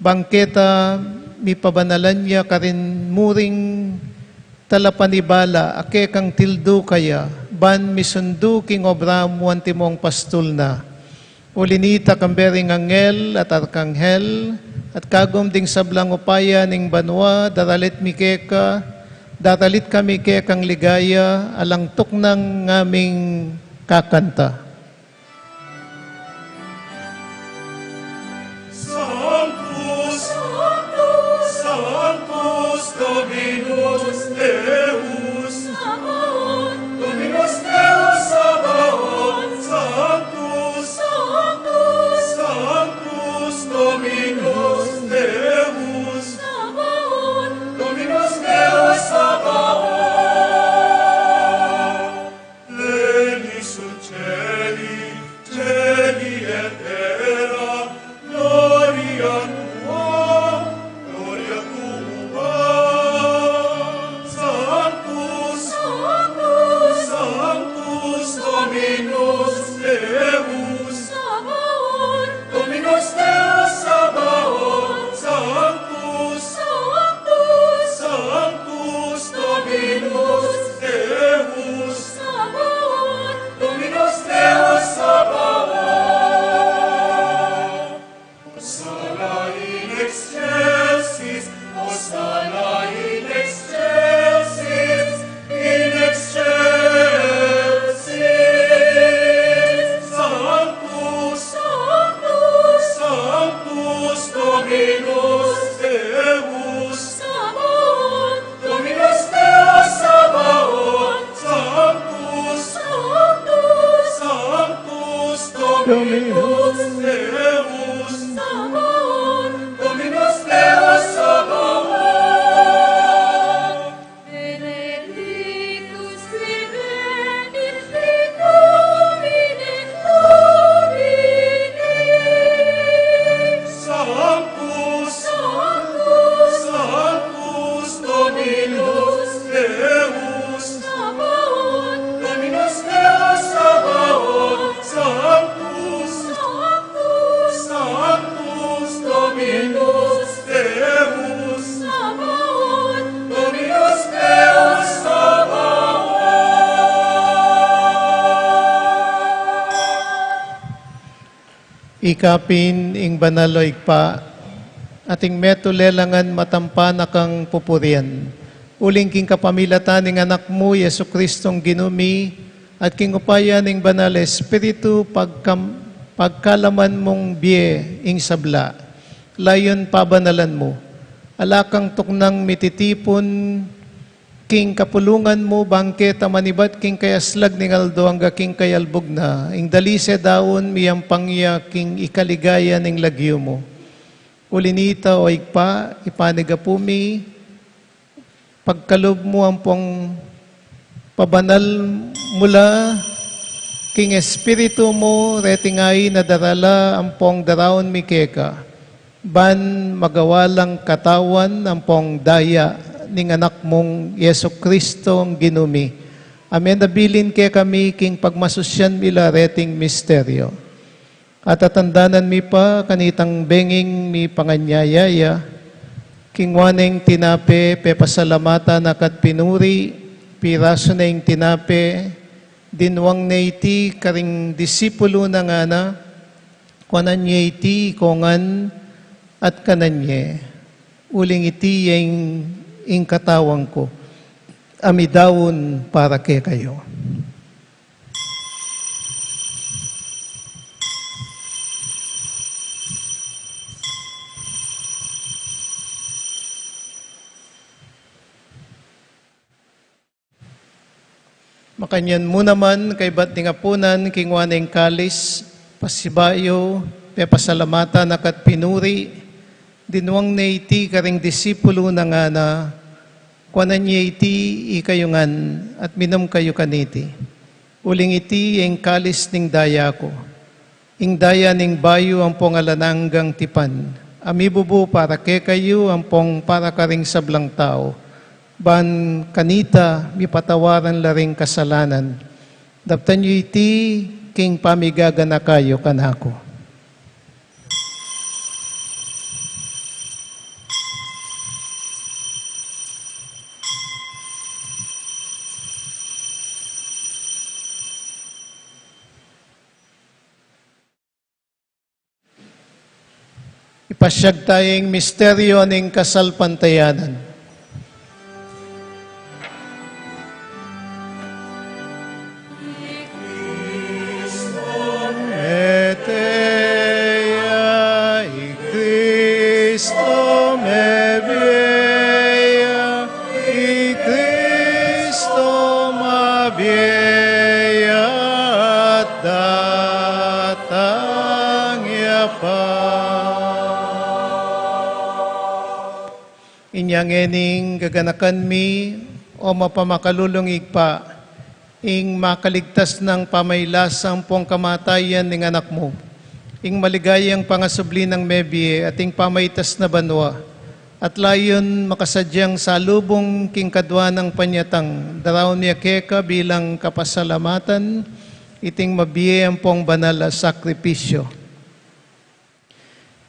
Bangketa, mi pabanalan niya karin muring talapanibala, ake kang tildo kaya, ban misundu king obra mo antimong pastol na. Ulinita kambering angel at arkanghel, at kagom ding sablang upaya ning banwa, daralit mi keka, daralit kami kekang ligaya, alang tuknang ngaming kakanta. Sanctus, Sanctus, Sanctus, Dominus Deus, Sabaoth, Dominus Deus, Sabaoth, Sanctus, Sanctus, Sanctus, Dominus Deus, Sabaoth, Dominus Deus, Sabaoth, Leni sucede. Dominus Deus Sabaoth, Dominus Deus Sabaoth. Benedictus qui venit fit Domini Domini. Sanctus, Sanctus, Sanctus Dominus Deus, Sabaoth, Dominus Deus Sabaoth, Sanctus, Sanctus, Sanctus Dominus Deus, Sabaoth, Dominus Deus Sabaoth. Ikapin ing banaloy pa, ating metulelangan matampa kang pupurian. Uling king kapamilatan ning anak mo, Yesu Kristong ginumi, at king upaya ning banal Espiritu pagkalaman mong biye ing sabla. Layon pabanalan mo. Alakang tuknang mititipon king kapulungan mo, bangketa manibat king kayaslag ning aldo hangga king kayalbog na. Ing dalise daon miyang pangya king ikaligaya ning lagyo mo. Ulinita o igpa, ipanigapumi, pagkalob mo ang pong pabanal mula king Espiritu mo, retingay na darala ang pong daraon mikeka. Ban magawalang katawan ang pong daya ning anak mong Yesu Kristo ang ginumi. Amen. Nabilin kaya kami king pagmasusyan mila reting misteryo. At atandanan mi pa kanitang benging mi panganyayaya, king waneng tinape, pepasalamata nakat pinuri, piraso na ing tinape, dinwang na iti karing disipulo na nga na, kwanan niya iti kongan at kananye. Uling iti ing katawang ko, amidawon para kay kayo. Makanyan mo naman kay ba't ningapunan king waneng kalis, pasibayo, pepasalamata nakat pinuri, dinwang na iti karing disipulo na nga na, kwanan niya iti ikayungan at minum kayo kaniti. Uling iti yung kalis ning daya ko. Ing daya ning bayo ang pong alananggang tipan. Amibubu para ke kayo ang pong para karing sablang tao. Ban kanita, mipatawaran laring kasalanan. Daptan yu iti, king pamigaga na kayo kanako. Ipasyag tayong misteryo ng kasalpantayanan. Eteia y Cristo me vea, y Cristo me vea, datang pa. Inyang ening gaganakan mi, o mapamakalulungig pa, ing makaligtas ng pamaylasang pong kamatayan ng anak mo, ing maligayang pangasubli ng mebie at ing pamaytas na banwa, at layon makasadyang salubong king kadwa ng panyatang, daraw niya keka bilang kapasalamatan, iting mabiye ang pong banal na sakripisyo.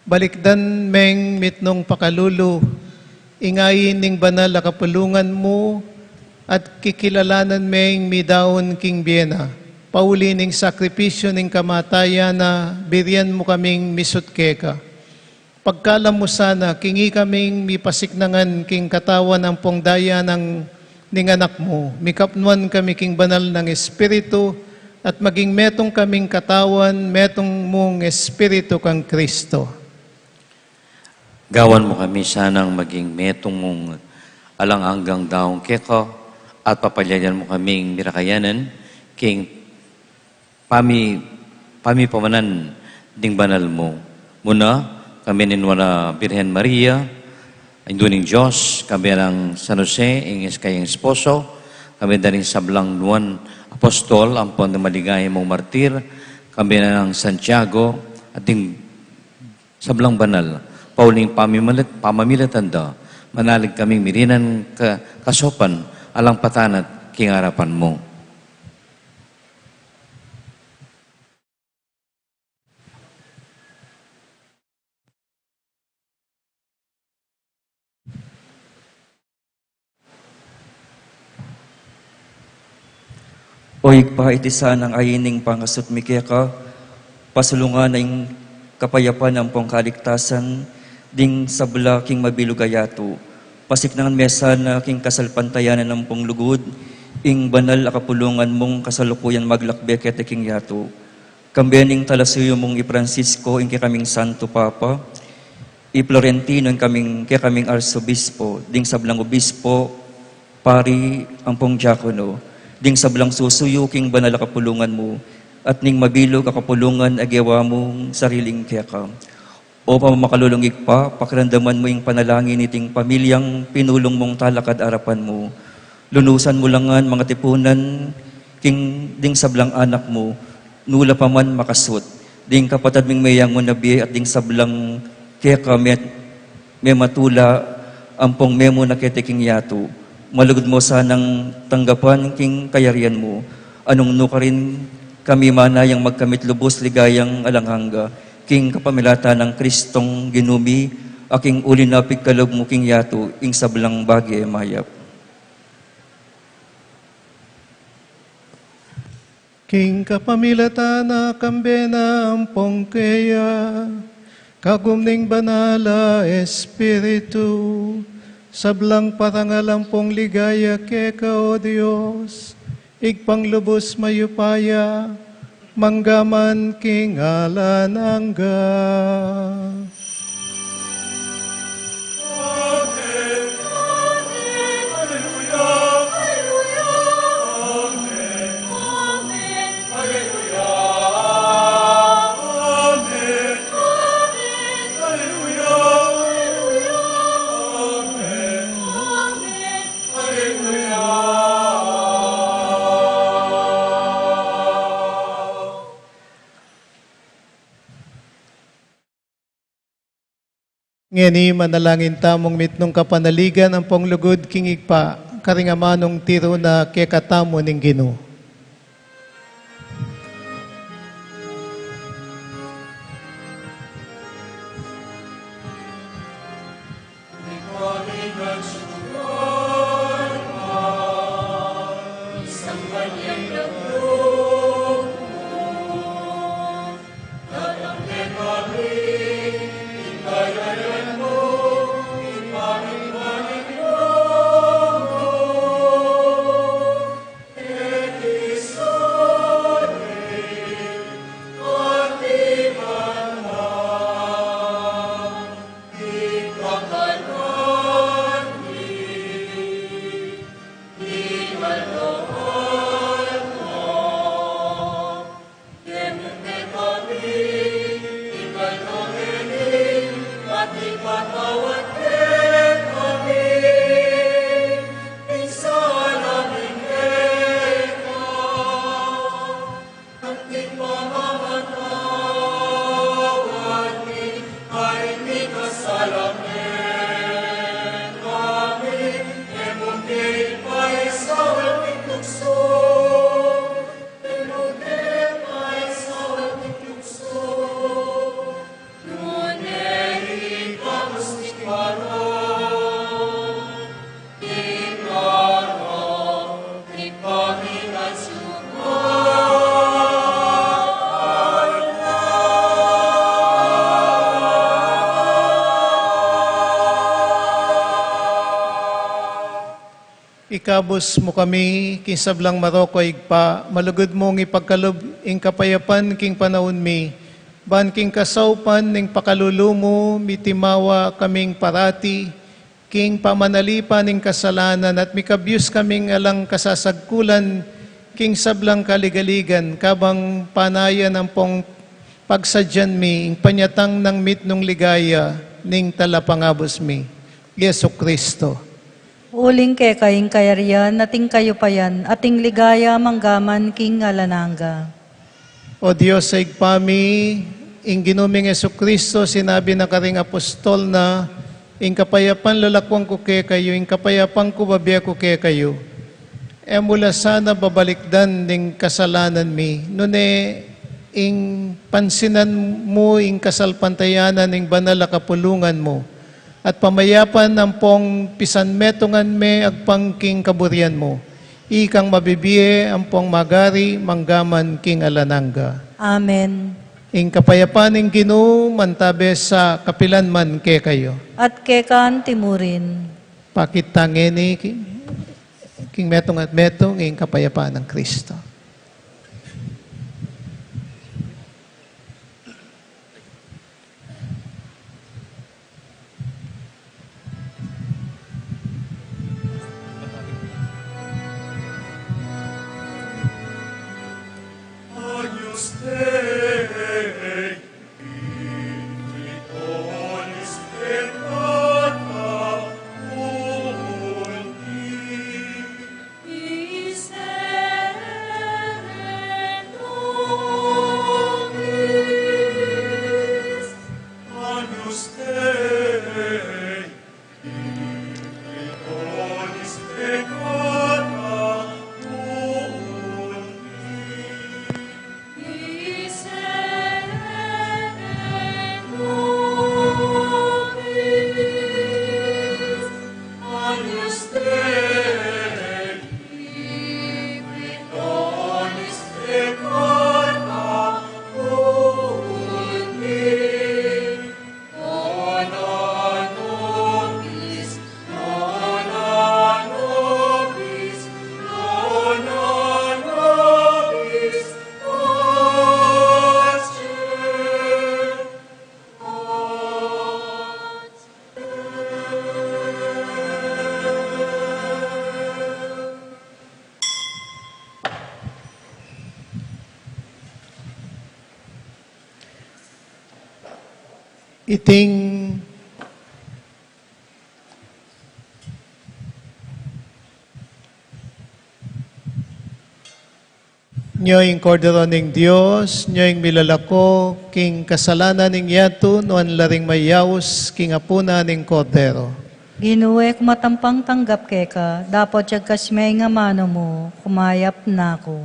Balikdan meng mitnong pakalulu, ingayin ning banal na kapulungan mo, at kikilalanan meng midaon king biena, pauli ning sakripisyo ning kamatayan na birian mo kaming misutkeka. Pagkalam mo sana, kingi kaming mipasiknangan king katawan ng pongdaya ng ning anak mo, mikapnuan kami king banal ng Espiritu, at maging metong kaming katawan, metong mong Espiritu kang Kristo. Gawan mo kami sanang maging metong mong alang-anggang daong keko, at papalyayan mo kaming mirakayanan, king pamipamanan ding banal mo. Muna, kami ninwala Birhen Maria, Induning Diyos, kami ng San Jose, ingis kayong esposo, kami na rin sablang nuwan apostol, ang pong maligaya mong martir, kami na ng Santiago, ating sablang banal, pauling pamamilatanda, manalig kaming mirinan kasopan, alang patanat, kingarapan mo. Oig pa itisan ang ayining pangasot mikeka, pasulungan na yung kapayapan ng pong kaligtasan, ding sabla king mabilugayato, pasik ng mesa na king kasalpantayanan ng pong lugod, ing banal akapulungan mong kasalukuyan maglakbek ete king yato. Kambening talasuyo mong i-Francisco, ing kaming Santo Papa, i-Florentino, ing kaming Arsobispo, ding sablang obispo, pari ang pong diakono, ding sablang susuyo king banal akapulungan mo, at ning mabilog akapulungan agewa mong sariling keka. O pamakalulungig pa, pakiramdaman mo yung panalangin iting pamilyang pinulong mong talakad arapan mo. Lunusan mo langan mga tipunan, king ding sablang anak mo, nula pa man makasut. Ding kapatad ming mayang mo nabi at ding sablang keka may matula, ampong memo na keteking yato. Malugod mo sanang tanggapan king kayarian mo. Anong nuka rin kami manayang magkamit lubos ligayang alanghanga. King kapamilata ng Kristong ginumi, aking uli na pigkalog mo king yato, ing sablang bagay mayap. King kapamilata na kambena ampong kaya, kagumning banala Espiritu, sablang parangalampong ligaya keka o Diyos, igpanglubos mayupaya, manggaman king alanangga. Ngeni manalangin tamong mitnong kapanaligan ang ponglugod kingig pa, karingamanong tiro na kekatamo ning Ginoo. Ikabos mo kami, kisablang Maroko igpa, malugod mong ipagkalob ing kapayapan king panahon mi, ban king kasaupan ning pakalulumo, mitimawa kaming parati, king pamanalipan ning kasalanan at mikabyus kaming alang kasasagkulan, king sablang kaligaligan, kabang panayan ang pong pagsadyan mi, ing panyatang ng mit nung ligaya, ning talapangabos mi. Yeso Kristo. Uling ke kaying kayarian, nating kayo payan, ating ligaya manggaman king alananga. O Diyos sa igpami, ing ginuming Yeso Kristo, sinabi na karing apostol na, ing kapayapan lalakwang ko ke kayo, ing kapayapan ko babiya ko ke kayo. E mula sana babalikdan ning kasalanan mi, nune ing pansinan mo, ing kasalpantayanan, ing banal na kapulungan mo, at pamayapan ng pong pisanmetungan me agpangking kaburian mo. Ikang mabibiye ang pong magari manggaman king alananga. Amen. Ing kapayapan ing Ginoo mantabe sa kapilan man ke kayo. At kekan timurin. Pakitangeni king metong at metong ing kapayapaan ng Kristo. Agnus Dei, Victoris peccata mundi. Miserere nobis. Agnus Dei, Victoris peccata mundi. Miserere nobis. Agnus Dei, Victoris peccata mundi. Dona nobis, dona nobis, dona nobis, Iting nyo ing kordero ning Dios, nyo ing milalako, king kasalanan ning yato, noan laring mayaws, king apuna ning kordero. Ginuwek matampang tanggap keka, dapat jag kasmay nga mano mo, kumayap na ko.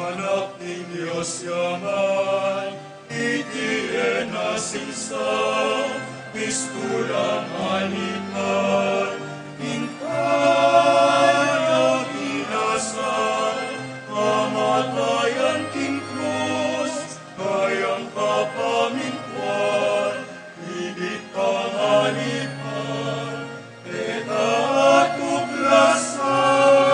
Anak ng Diyos yaman, itien na sinsang, pistulang manipan, inkayang inasan, kamatayan king krus, kayang kapamintwan, higit pangalipan, eta at tuklasan.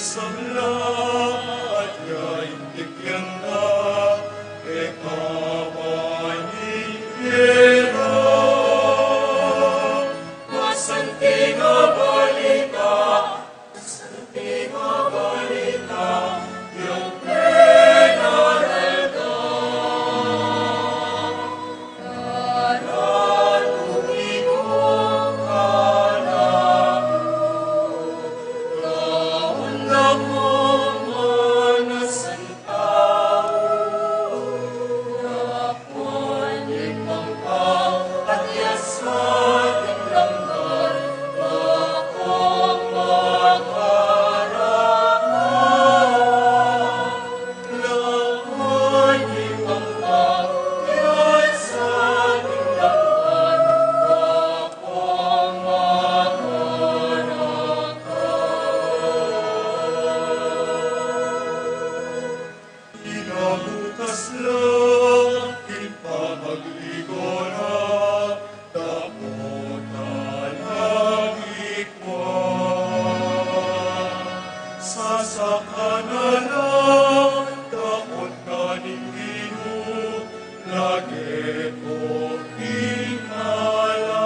sabla at yaintikyan ka, ekapanigera. Masanti nga balita, yung pinaral ka. Karatuligong Inabukas lang, ipamagligora, tapos nalagikwan. Sasaka na lang, takot ka ninggino, lagi ko inalala.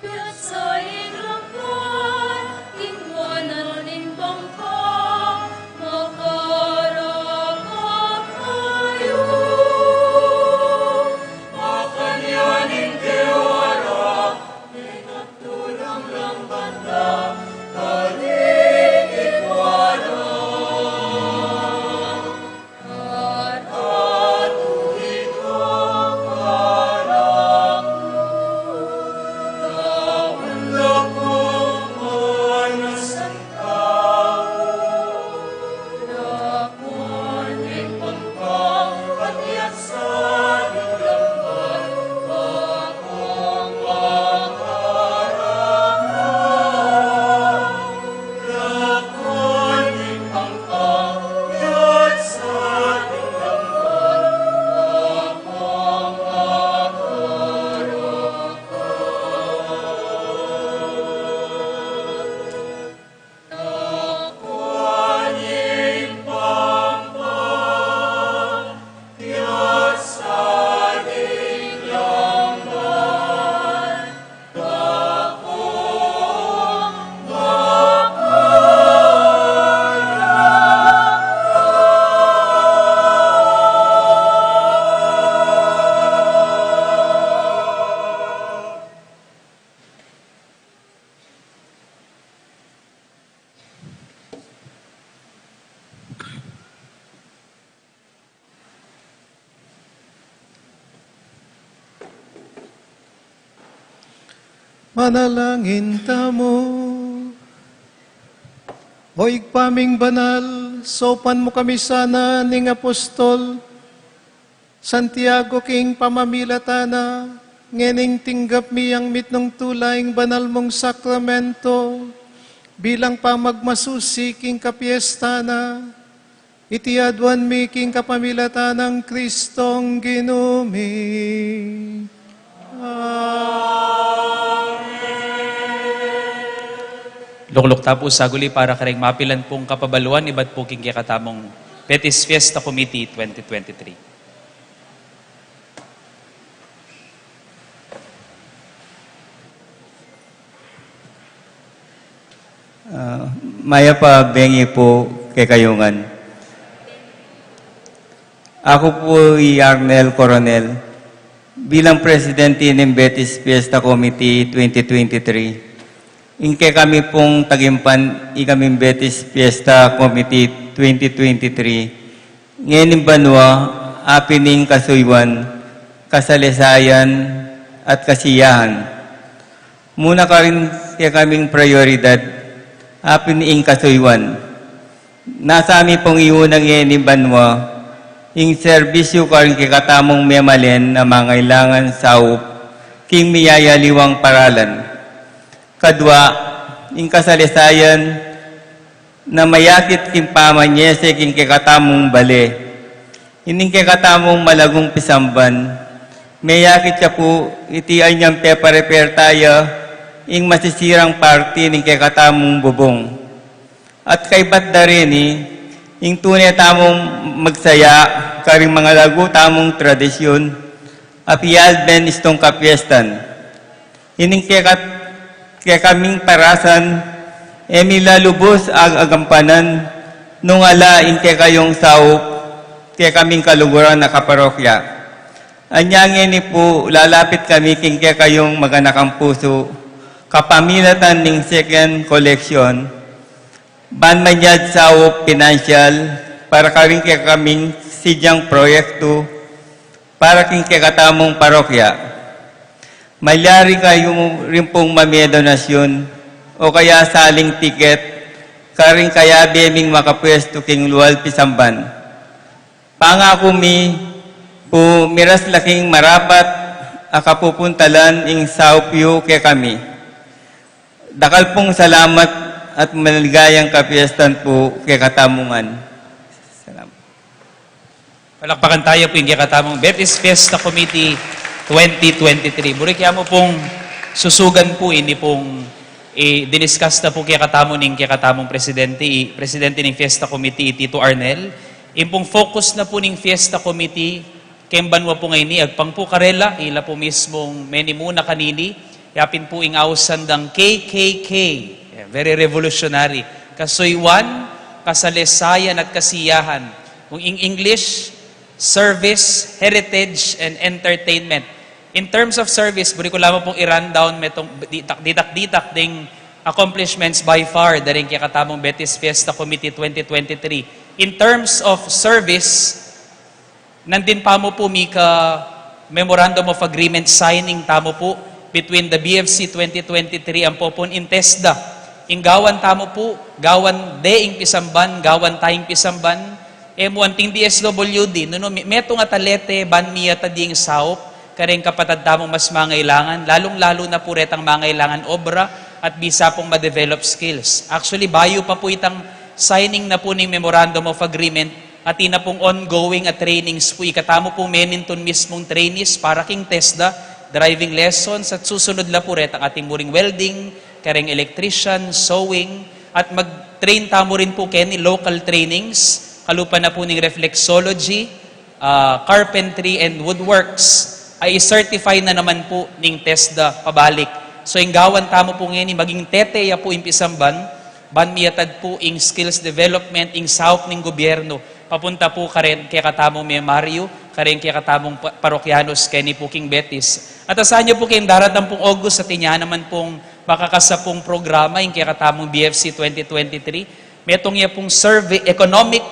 Piyasain lampay, ingwanan rin bangka, makarakap kayo. Makanyaning kewara, pinagtulang lang banda, kaligigwara. Karatuligong taon lakong manasan tao, nakuanin pangka, patiyasan ng lamban, akong makarama. Nakuanin pangka, patiyasan ng lamban, akong nakuanin pangka, patiyasan ng lamban, akong Manalangin tamo. O igpaming banal, sopan mo kami sana ning apostol, Santiago king pamamilatana, ngening tinggap miyang mitnong tulaing banal mong sakramento, bilang pamagmasusi king kapiestana, itiadwan mi king kapamilatanang Kristong Ginumi. Lukluk tapos saguli para kareng mapilan pong kapabaluan iba't po king katamong Betis Fiesta Committee 2023. Maya pa bengi po kay Kayungan. Ako po Arnel Coronel, bilang presidente ng Betis Fiesta Committee 2023. Ingke kami pong tagimpan ikaming Betis Fiesta Committee 2023. Ngayon banwa, apining kasuywan, kasalisayan at kasiyahan. Muna ka rin kaya kaming prioridad, apining kasuywan. Nasa amin pong iunang ngayon banwa, ing serbisyo ka rin kikatamong memalen na mga ilangan sa king miyayaliwang paralan. Kadwa, ing kasalisayan na mayakit king pamanyese king kikatamong bale. Ining kikatamong malagong pisamban, mayakit siya po iti ay niyang pepare-per tayo ing masisirang party ning kay katamong bubong. At kay batda rin ing tunay tamong magsaya karing mga lagu tamong tradisyon apial ben istong kapiestan. Ining kay kaming parasan emila lubos ag agampanan nung ala ing kay kayong saup kay kaming kaluguran na kaparokya. Anyangin ni po lalapit kami king kay kayong maganakang puso kapamilatan ning second collection ban manyad saup financial para karing kay kaming sidyang proyekto para king kay katamong parokya. Malyari kayo rin pong mamaya donasyon o kaya saling tiket karing kaya beming makapwesto king luwal pisamban. Pangako mi po miras laking marapat akapupuntalan ing saupyo kay kami. Dakal pong salamat at maligayang kapiestan po kay katamungan. Salamat. Palakpakan tayo po yung katamong Betis Fiesta Committee 2023. Buri kaya mo pong susugan po, ini pong diniscuss na po kaya katamong presidente ng Fiesta Committee, Tito Arnel. Impong focus na po ng Fiesta Committee, kembanwa po ngayon agpang po karela, ila po mismong meni muna kanini, yapin po ing ausan ng KKK, very revolutionary, kasuywan, kasalesayan at kasiyahan. Kung in English, service, heritage, and entertainment. In terms of service, buri ko lamang pong i-rundown metong ditak-ditak ding accomplishments by far daring kaya katamong Betis Fiesta Committee 2023. In terms of service, nandin pa mo po mika Memorandum of Agreement signing tamo po between the BFC 2023 ang popon in TESDA. Gawan tamo po, gawan deing pisamban, gawan tayong pisamban, muanting DSWD, metong atalete, ban miya tading saup, karing kapatad tamong mas mangailangan, lalong-lalo na po retang mangailangan obra at bisa pong ma-develop skills. Actually, bayo pa po itang signing na po ng Memorandum of Agreement at ina pong ongoing at trainings po. Ikatamo pong meninton mismong trainees para king TESDA, driving lessons at susunod la po ret ang ating muring welding, karing electrician, sewing, at mag-train tamo rin po keni local trainings, kalupa na po ng reflexology, carpentry and woodworks, ay certify na naman po ng TESDA pabalik. So yung gawan tamo po ngayon, maging teteya po impisamban, ban miyatad po ing skills development, ing saup ng gobyerno, papunta po karen kaya katamong may Mario, karen kaya katamong parokyanos kaya ni po King Betis. At asahan niyo po kayong daratang pong August sa tinya naman pong makakasapong programa, yung kaya katamong BFC 2023. Metong niya pong survey, economic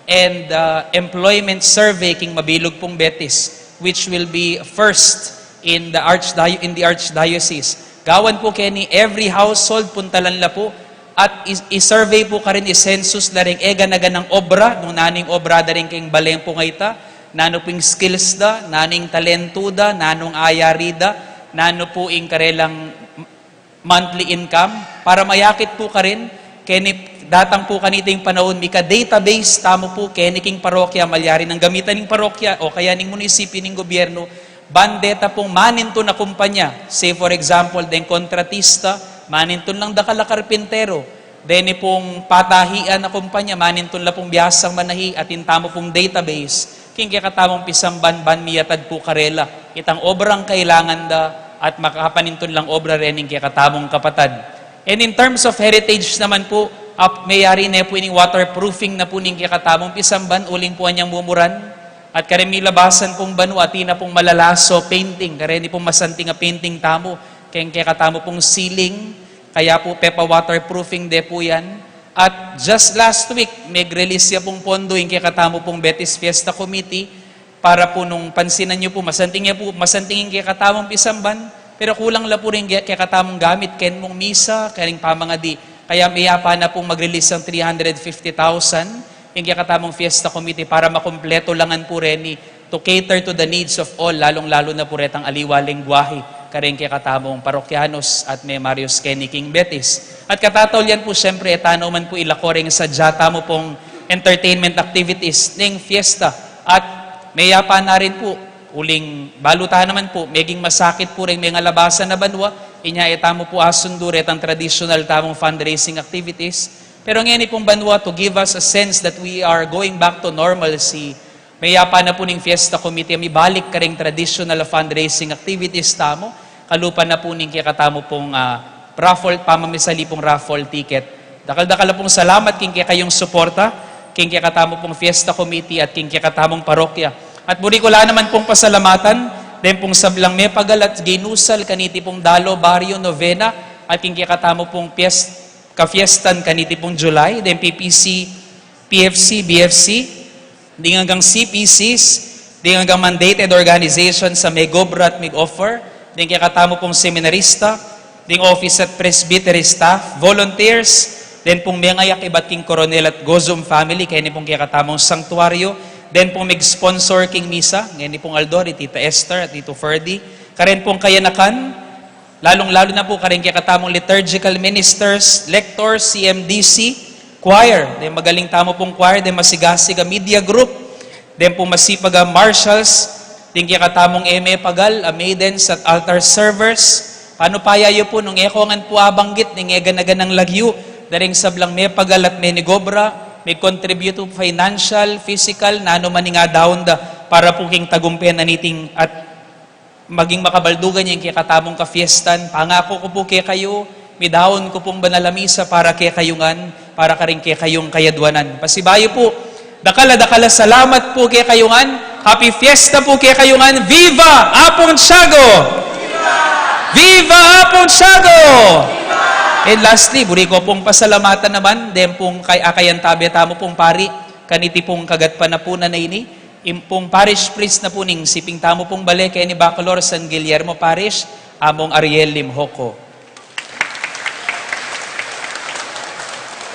and employment survey king mabilog pong Betis, which will be first in the Archdiocese. Gawan po kaya ni every household puntalan la po at i-survey po ka rin, i-census na rin ganaganang obra, nung naning obra da rin kayong baleng po ngayta, nano po yung skills da, naning talento da, nanong ayari da, nano po yung karelang monthly income, para mayakit po ka rin, datang po kanito yung panahon, mika database, tamo po, keniking parokya, malyari ng gamitan ng parokya, o kaya ng munisipyo ng gobyerno, bandeta pong maninto na kumpanya, say for example, den kontratista, maninton lang dakala karpintero, deni pong patahian na kumpanya, maninton lang pong biyasang manahi, at intamo pong database, king katamong pisamban, ban miyatad po karela, itang obrang kailangan da, at makapaninton lang obra rening katamong kapatad. And in terms of heritage naman po, mayari na po yung waterproofing na po ning katamong pisamban, uling po anyang mumuran, at karemi labasan pong banu, at ina pong malalaso painting, kareni pong masanting a painting tamo, kaya katamo pong ceiling, kaya po pepa waterproofing de po yan. At just last week, may-release pong pondo yung kaya katamo pong Betis Fiesta Committee para po nung pansinan nyo po, masantingin kaya katamong pisamban, pero kulang la po rin kaya katamong gamit, ken mong misa, karing pamangadi. Kaya mayapa na pong mag-release ng 350,000 yung kaya katamong Fiesta Committee para makompleto langan po rin to cater to the needs of all, lalong-lalo na po retang aliwaling buwahi karing kaya katamong parokyanos at may Marius Kenny King Betis. At katatol yan po siyempre, etano man po ilakoreng sa jata mo pong entertainment activities ng fiesta. At may yapa na rin po, uling balutahan naman po, meging masakit po rin may ngalabasan na banwa, inya itamo po asunduret ang traditional tamong fundraising activities. Pero ngayon pong banwa to give us a sense that we are going back to normalcy. May yapa na po ning Fiesta Committee, may balik ka ring traditional fundraising activities tamo. Kalupa na po ning kikatamo pong raffle, pamamisali pong raffle ticket. Dakal-dakal pong salamat king kayong suporta, king kikatamo pong Fiesta Committee at king kikatamong parokya. At buri ko lang naman pong pasalamatan, din pong sablang may pagal at ginusal kaniti pong Dalo, Barrio, Novena, at king kikatamo pong ka-fiestan kaniti pong July, then PPC, PFC, BFC, di hanggang CPCs, di hanggang mandated organization sa Megobra at Meg-Offer, di kikatamo pong seminarista, di office at presbytery staff, volunteers, then pong mga ibat king Coronel at Gozum family, kaya ni pong kikatamong sanktuaryo, then pong mag-sponsor king misa, ngayon ni pong Aldor, Tita Esther at Tito Ferdy, karen pong kayanakan, lalong-lalo na po karing kakatamong liturgical ministers, lectors, CMDC, choir. Then magaling tamo pong choir, then masigasiga media group, then pong masipaga marshals, then kakatamong pagal, maidens at altar servers. Paano payayo po nung ekongan po abanggit, ning eganaganang lagyo, daring sablang may pagal at may negobra, may contribute to financial, physical, na ano man nga down para po king tagumpen aniting at maging makabaldugan yung kikatamong ka-fiestan. Pangako ko po kaya kayo, midahon ko pong banalamisa para kaya kayungan, para ka rin kaya kayong kayadwanan. Pasibayo po, dakala salamat po kaya kayungan, happy fiesta po kaya kayungan, Viva Apon Tiago! Viva Apon Tiago! And lastly, buri ko pong pasalamatan naman, then pong akayan tabi tamo pong pari, kaniti pong kagatpan na po na ini, impong parish priest na po ning siping tamo pong bale kay ni Bacolor San Guillermo Parish, among Ariel Limhoco.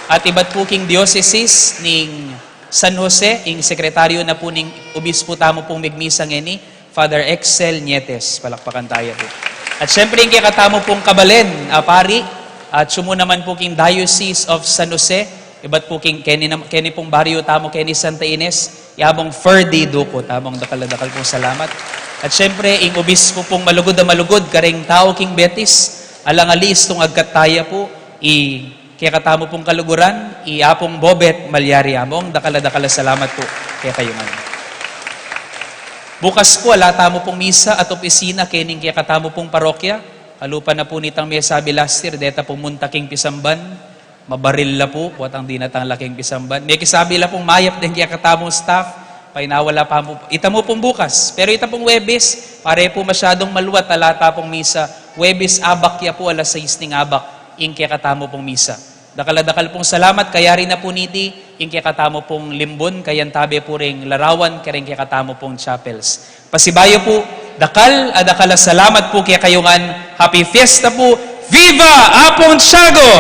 At iba't po king diocese ning San Jose, ing sekretaryo na po ning obispo tamo pong migmisa ngeni, Father Excel Nietes. Palakpakan tayo po. At syempre ing katamo pong kabalen, pari, at sumo naman po king Diocese of San Jose, iba't po king Kenny pong baryo tamo Kenny Santa Ines, yamong Ferdy Duco, tamong dakal-dakal pong salamat. At syempre, ing obispo pong malugod na malugod, karing tao king Betis, alangalis tong agkataya po, kaya katamo pong kaluguran, apong Bobet Malyari, among dakal-dakal salamat po, kaya kayo man. Bukas po, ala tamo pong misa at opisina, kening kaya katamo pong parokya, alupa na po nitang may sabi last year, deta pong muntaking pisamban, mabaril la po, buwatang dinatang laking pisamban. May kisabi la pong mayap din kaya katamong staff, painawala pa mo. Ita mo pong bukas. Pero ita pong Webes, pare po masyadong maluwat, alata pong misa. Webes abak ya po, alas 6 ning abak, ing kaya katamo pong misa. Dakal pong salamat, kaya rin na po niti, ing kaya katamo pong limbon, kayan tabi po ring larawan, kaya kaya katamo pong chapels. Pasibayo po, dakal salamat po kaya kayungan, happy fiesta po, Viva Apon Tiago!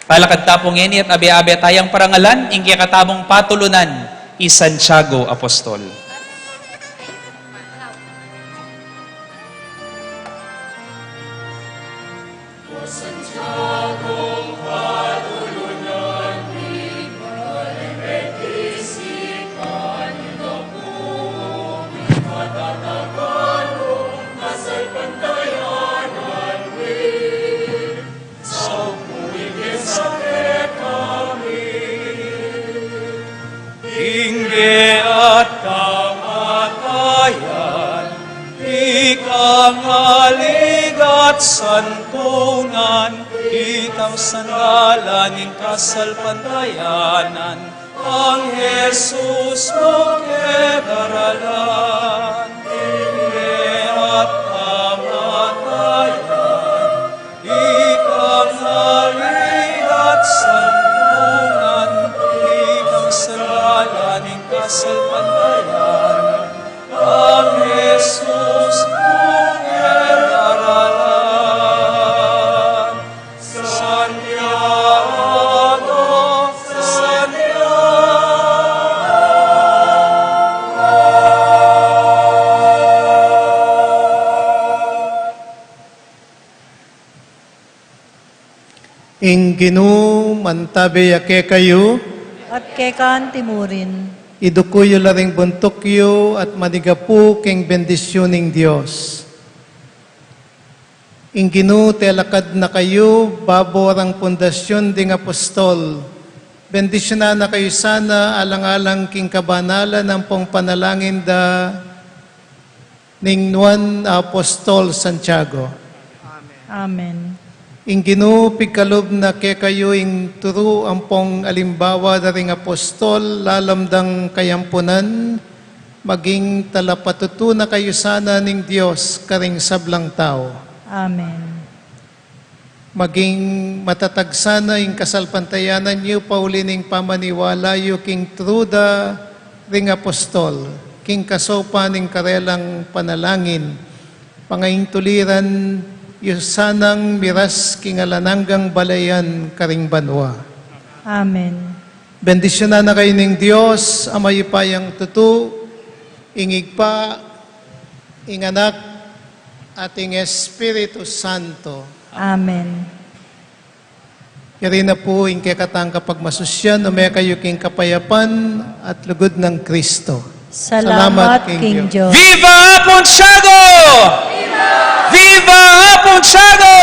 Palakad tapong ini at abe-abe tayang parangalan, ing kaya katamong patulunan, Santiago Apostol. Ingge at kamatayan, ikang aligat santunan, kitang sanalaning kasalpantayanan, ang Jesus mo kedaralan. Ingge at kamatayan, ikang aligat santunan, ikang sanalaning kasalpantayanan, ang Jesus mong edaralan. Santiago, Inginu mantabe yake kayo, At kekan timurin. idukuyo laring buntukyo at manigapu king bendisyoning Diyos. Inginu telakad na kayo, baborang pundasyon ding apostol. Bendisyonan na kayo sana, alang-alang king kabanalan ng pong panalangin da ning Juan Apostol Santiago. Amen. Inginu pigkalob na ke kayo ing turu ang pong alimbawa daring apostol, lalamdang kayampunan, maging talapatutu na kayo sana ning Diyos karing sablang tao. Amen. Maging matatag sana ing kasalpantayanan niyo paulining pamaniwala yu king truda ring apostol, king kasopa ning karelang panalangin, pangaing tuliran yu sanang miras king alananggang balayan karing banwa. Amen. Bendisyonan na kayo ning Diyos, amayupayang tutu, ingig pa, ing anak, ating Espiritu Santo. Amen. Yari na po ing kekatang kapag masusyan, umaya kayo king kapayapan at lugod ng Kristo. Salamat, King Diyos. Viva Apontiago! Viva! Viva Apontiago!